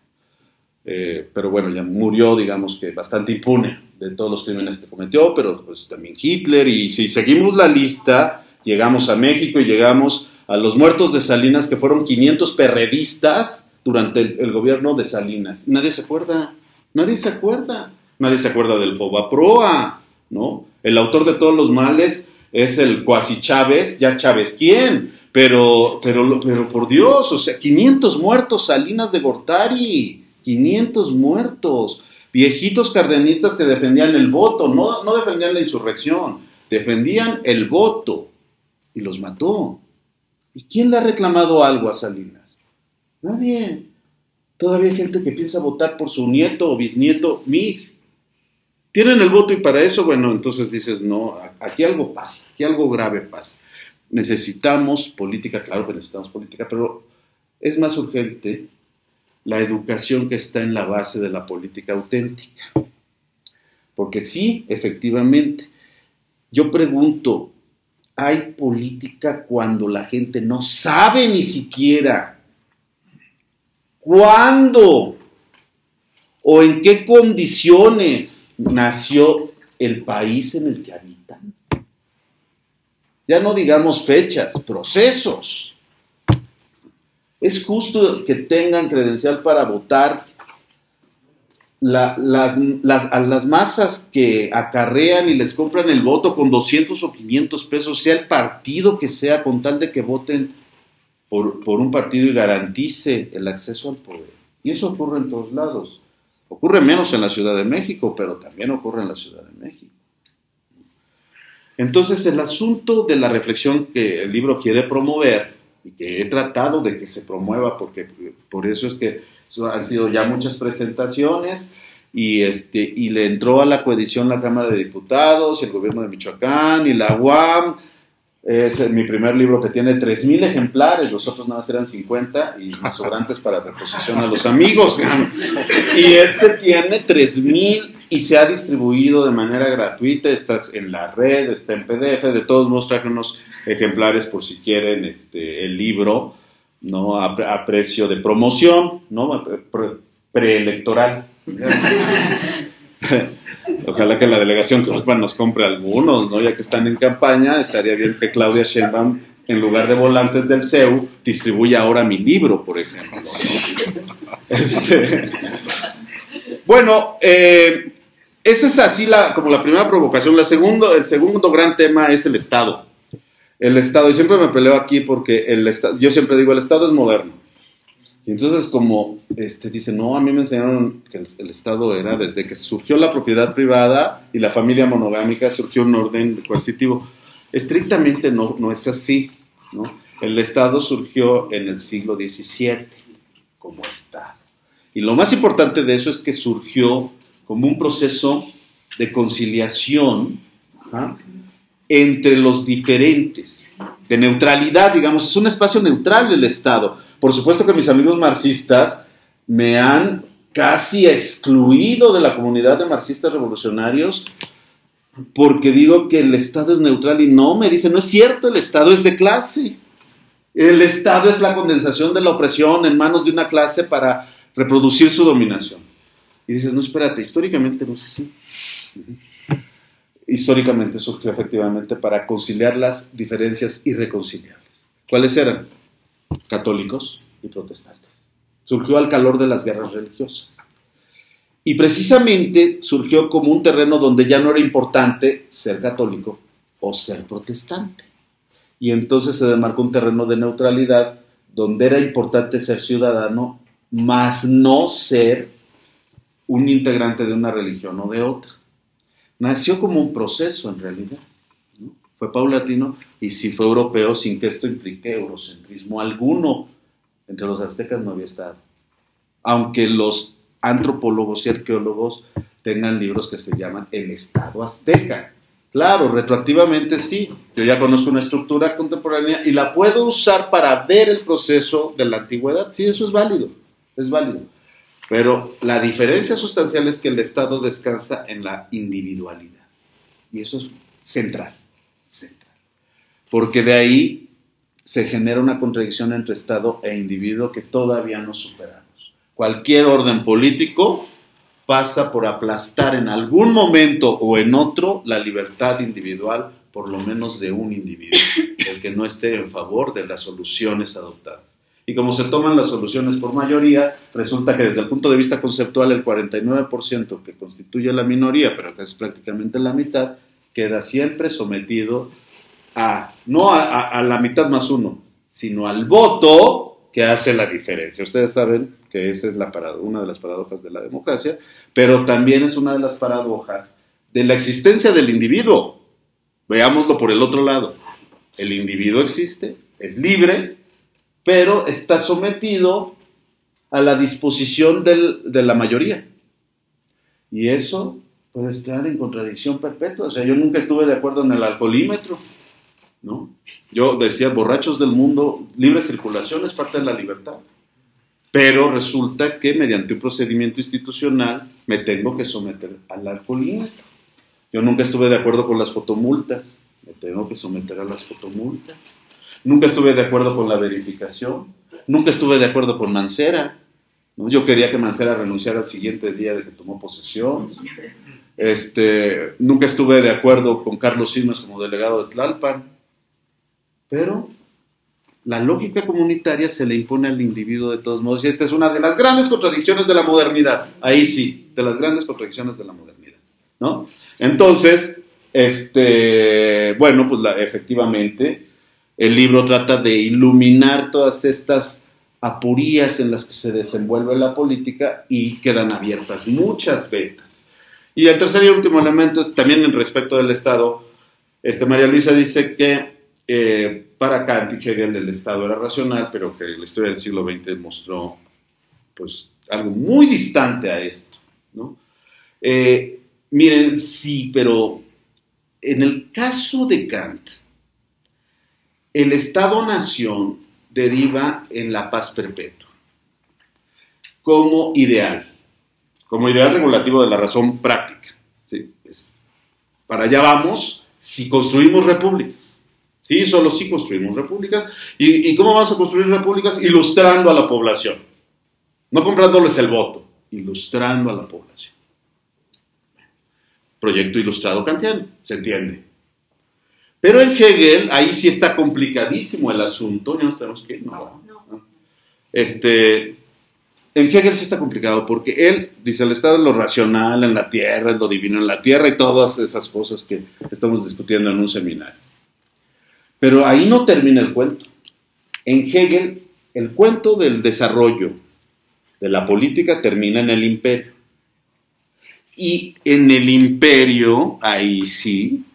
Pero bueno, ya murió, digamos que bastante impune de todos los crímenes que cometió, pero pues también Hitler, y si seguimos la lista, llegamos a México y llegamos a los muertos de Salinas, que fueron 500 perredistas durante el gobierno de Salinas. Nadie se acuerda del Fobaproa, ¿no? El autor de todos los males es el cuasi Chávez, ya Chávez quién, pero por Dios, o sea, 500 muertos Salinas de Gortari, 500 muertos, viejitos cardenistas que defendían el voto, no defendían la insurrección, defendían el voto, y los mató. ¿Y quién le ha reclamado algo a Salinas? Nadie. Todavía hay gente que piensa votar por su nieto o bisnieto Meade. Tienen el voto y para eso, bueno, entonces dices, no, aquí algo pasa, aquí algo grave pasa. Necesitamos política, claro que necesitamos política, pero es más urgente la educación que está en la base de la política auténtica. Porque sí, efectivamente, yo pregunto, ¿hay política cuando la gente no sabe ni siquiera cuándo o en qué condiciones nació el país en el que habitan? Ya no digamos fechas, procesos. Es justo que tengan credencial para votar a las masas que acarrean y les compran el voto con 200 o 500 pesos, sea el partido que sea, con tal de que voten por un partido y garantice el acceso al poder. Y eso ocurre en todos lados. Ocurre menos en la Ciudad de México, pero también ocurre en la Ciudad de México. Entonces, el asunto de la reflexión que el libro quiere promover, y que he tratado de que se promueva, porque por eso es que han sido ya muchas presentaciones, y le entró a la coedición la Cámara de Diputados, y el gobierno de Michoacán, y la UAM. Es mi primer libro que tiene 3,000 ejemplares, los otros nada más eran 50 y más sobrantes para reposición a los amigos. Y tiene 3,000 y se ha distribuido de manera gratuita, está en la red, está en PDF. De todos modos traje unos ejemplares por si quieren el libro, ¿no? A precio de promoción, ¿no? Preelectoral. Ojalá que la delegación Tlalpan nos compre algunos, ¿no? Ya que están en campaña, estaría bien que Claudia Sheinbaum, en lugar de volantes del CEU, distribuya ahora mi libro, por ejemplo, ¿no? Bueno, esa es así como la primera provocación. El segundo gran tema es el Estado. El Estado, y siempre me peleo aquí porque yo siempre digo, el Estado es moderno. Y entonces como dicen, no, a mí me enseñaron que el Estado era, desde que surgió la propiedad privada y la familia monogámica, surgió un orden coercitivo. Estrictamente no es así, ¿no? El Estado surgió en el siglo XVII como Estado. Y lo más importante de eso es que surgió como un proceso de conciliación, ¿ah?, entre los diferentes, de neutralidad, digamos, es un espacio neutral del Estado. Por supuesto que mis amigos marxistas me han casi excluido de la comunidad de marxistas revolucionarios porque digo que el Estado es neutral y no, me dicen, no es cierto, el Estado es de clase. El Estado es la condensación de la opresión en manos de una clase para reproducir su dominación. Y dices, no, espérate, históricamente no es así. Históricamente surgió efectivamente para conciliar las diferencias irreconciliables. ¿Cuáles eran? Católicos y protestantes. Surgió al calor de las guerras religiosas. Y precisamente surgió como un terreno donde ya no era importante ser católico o ser protestante. Y entonces se demarcó un terreno de neutralidad donde era importante ser ciudadano, más no ser un integrante de una religión o de otra. Nació como un proceso en realidad, ¿no? Fue paulatino y sí fue europeo, sin que esto implique eurocentrismo alguno. Entre los aztecas no había estado. Aunque los antropólogos y arqueólogos tengan libros que se llaman El Estado Azteca. Claro, retroactivamente sí. Yo ya conozco una estructura contemporánea y la puedo usar para ver el proceso de la antigüedad. Sí, eso es válido, es válido. Pero la diferencia sustancial es que el Estado descansa en la individualidad. Y eso es central. Porque de ahí se genera una contradicción entre Estado e individuo que todavía no superamos. Cualquier orden político pasa por aplastar en algún momento o en otro la libertad individual, por lo menos de un individuo, el que no esté en favor de las soluciones adoptadas. Y como se toman las soluciones por mayoría, resulta que desde el punto de vista conceptual el 49% que constituye la minoría, pero que es prácticamente la mitad, queda siempre sometido no a la mitad más uno, sino al voto que hace la diferencia. Ustedes saben que esa es una de las paradojas de la democracia, pero también es una de las paradojas de la existencia del individuo. Veámoslo por el otro lado. El individuo existe, es libre, pero está sometido a la disposición de la mayoría. Y eso puede estar en contradicción perpetua. O sea, yo nunca estuve de acuerdo en el alcoholímetro, ¿no? Yo decía, borrachos del mundo, libre circulación es parte de la libertad. Pero resulta que mediante un procedimiento institucional me tengo que someter al alcoholímetro. Yo nunca estuve de acuerdo con las fotomultas, me tengo que someter a las fotomultas. Nunca estuve de acuerdo con la verificación, nunca estuve de acuerdo con Mancera, ¿no? Yo quería que Mancera renunciara al siguiente día de que tomó posesión. Nunca estuve de acuerdo con Carlos Simas como delegado de Tlalpan. pero la lógica comunitaria se le impone al individuo de todos modos, y esta es una de las grandes contradicciones de la modernidad, ahí sí, de las grandes contradicciones de la modernidad, ¿no? Entonces, bueno, pues efectivamente, el libro trata de iluminar todas estas apurías en las que se desenvuelve la política y quedan abiertas muchas vetas. Y el tercer y último elemento es también en respecto del Estado. María Luisa dice que para Kant y Hegel el Estado era racional, pero que la historia del siglo XX mostró pues algo muy distante a esto, ¿no? Miren, sí, pero en el caso de Kant, el Estado-nación deriva en la paz perpetua como ideal regulativo de la razón práctica. ¿Sí? Para allá vamos si construimos repúblicas. Sí, solo si construimos repúblicas. ¿Y cómo vamos a construir repúblicas? Ilustrando a la población. No comprándoles el voto, ilustrando a la población. Proyecto ilustrado kantiano, se entiende. Pero en Hegel, ahí sí está complicadísimo el asunto. Ya nos tenemos que ir, ¿no? En Hegel sí está complicado, porque él dice, el Estado es lo racional en la tierra, es lo divino en la tierra, y todas esas cosas que estamos discutiendo en un seminario. Pero ahí no termina el cuento. En Hegel, el cuento del desarrollo de la política termina en el imperio. Y en el imperio, ahí sí,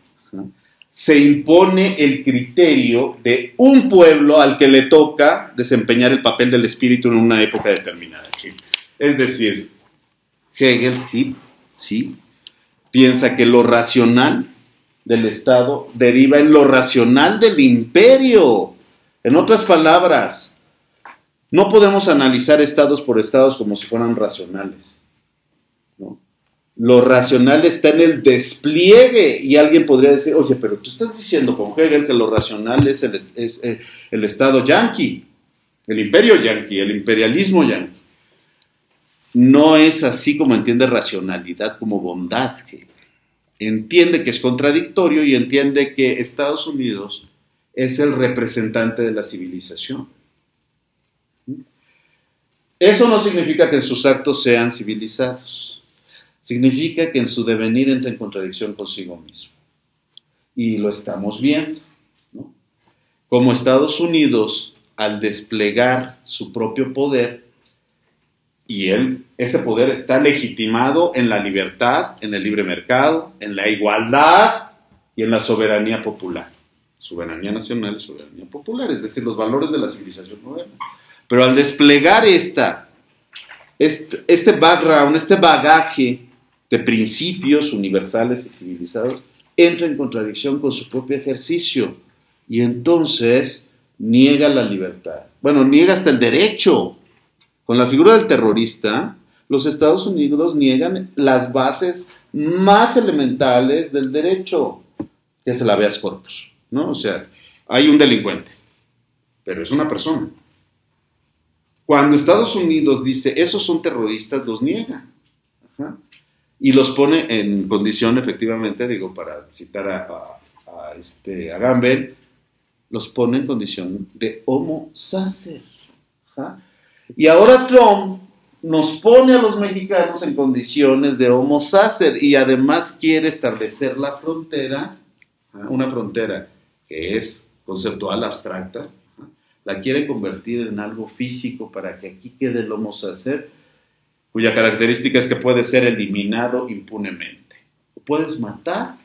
se impone el criterio de un pueblo al que le toca desempeñar el papel del espíritu en una época determinada. Es decir, Hegel sí piensa que lo racional del Estado deriva en lo racional del imperio. En otras palabras, no podemos analizar estados por estados como si fueran racionales, ¿no? Lo racional está en el despliegue, y alguien podría decir, oye, pero tú estás diciendo con Hegel que lo racional es el Estado yanqui, el imperio yanqui, el imperialismo yanqui. No es así como entiende racionalidad como bondad. Entiende que es contradictorio y entiende que Estados Unidos es el representante de la civilización. Eso no significa que en sus actos sean civilizados. Significa que en su devenir entra en contradicción consigo mismo. Y lo estamos viendo, ¿no? Como Estados Unidos, al desplegar su propio poder, y ese poder está legitimado en la libertad, en el libre mercado, en la igualdad y en la soberanía popular. Soberanía nacional y soberanía popular, es decir, los valores de la civilización moderna. Pero al desplegar este background, este bagaje de principios universales y civilizados, entra en contradicción con su propio ejercicio, y entonces niega la libertad. Bueno, niega hasta el derecho. Con la figura del terrorista, los Estados Unidos niegan las bases más elementales del derecho, que es el habeas corpus, ¿no? O sea, hay un delincuente, pero es una persona. Cuando Estados Unidos dice, esos son terroristas, los niega. Ajá. Y los pone en condición, efectivamente, digo, para citar a Gamben, los pone en condición de homo sacer. ¿Ja? Y ahora Trump nos pone a los mexicanos en condiciones de homo sacer, y además quiere establecer la frontera, una frontera que es conceptual, abstracta, la quiere convertir en algo físico para que aquí quede el homo sacer, cuya característica es que puede ser eliminado impunemente. Lo puedes matar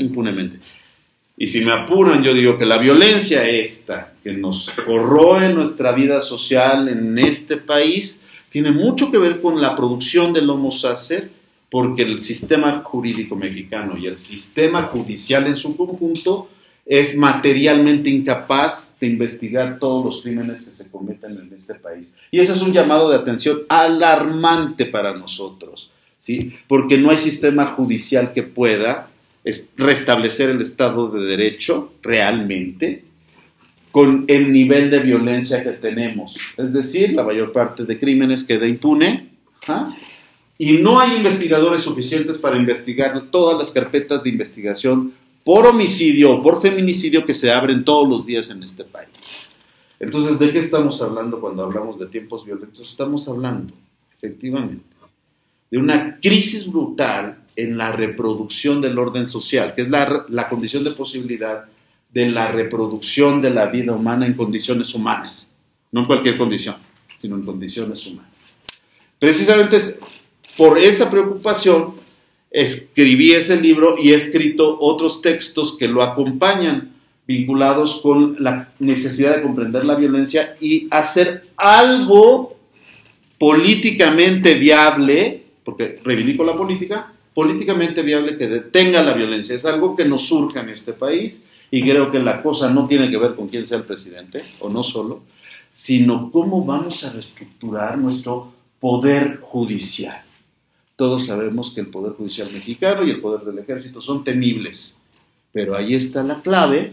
impunemente. Y si me apuran, yo digo que la violencia esta que nos corroe nuestra vida social en este país tiene mucho que ver con la producción del homo sacer, porque el sistema jurídico mexicano y el sistema judicial en su conjunto es materialmente incapaz de investigar todos los crímenes que se cometen en este país. Y ese es un llamado de atención alarmante para nosotros, ¿sí? Porque no hay sistema judicial que pueda restablecer el Estado de Derecho realmente con el nivel de violencia que tenemos. Es decir, la mayor parte de crímenes queda impune, y no hay investigadores suficientes para investigar todas las carpetas de investigación por homicidio o por feminicidio que se abren todos los días en este país. Entonces, ¿de qué estamos hablando cuando hablamos de tiempos violentos? Estamos hablando, efectivamente, de una crisis brutal en la reproducción del orden social, que es la condición de posibilidad de la reproducción de la vida humana en condiciones humanas, no en cualquier condición, sino en condiciones humanas. Precisamente por esa preocupación escribí ese libro y he escrito otros textos que lo acompañan, vinculados con la necesidad de comprender la violencia y hacer algo políticamente viable, porque reivindico la política, políticamente viable que detenga la violencia. Es algo que nos surja en este país y creo que la cosa no tiene que ver con quién sea el presidente, o no solo, sino cómo vamos a reestructurar nuestro poder judicial. Todos sabemos que el poder judicial mexicano y el poder del ejército son temibles, pero ahí está la clave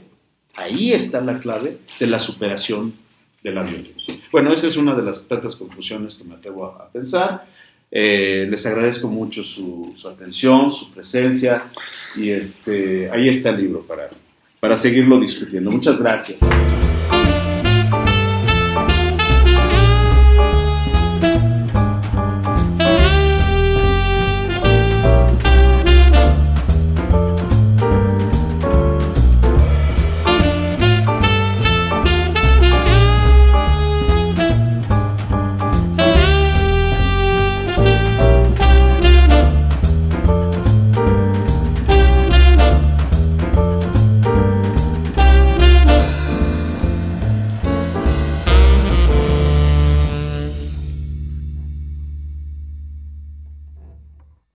de la superación de la violencia. Bueno, esa es una de las tantas conclusiones que me atrevo a pensar. Les agradezco mucho su atención, su presencia, y ahí está el libro para seguirlo discutiendo. Muchas gracias.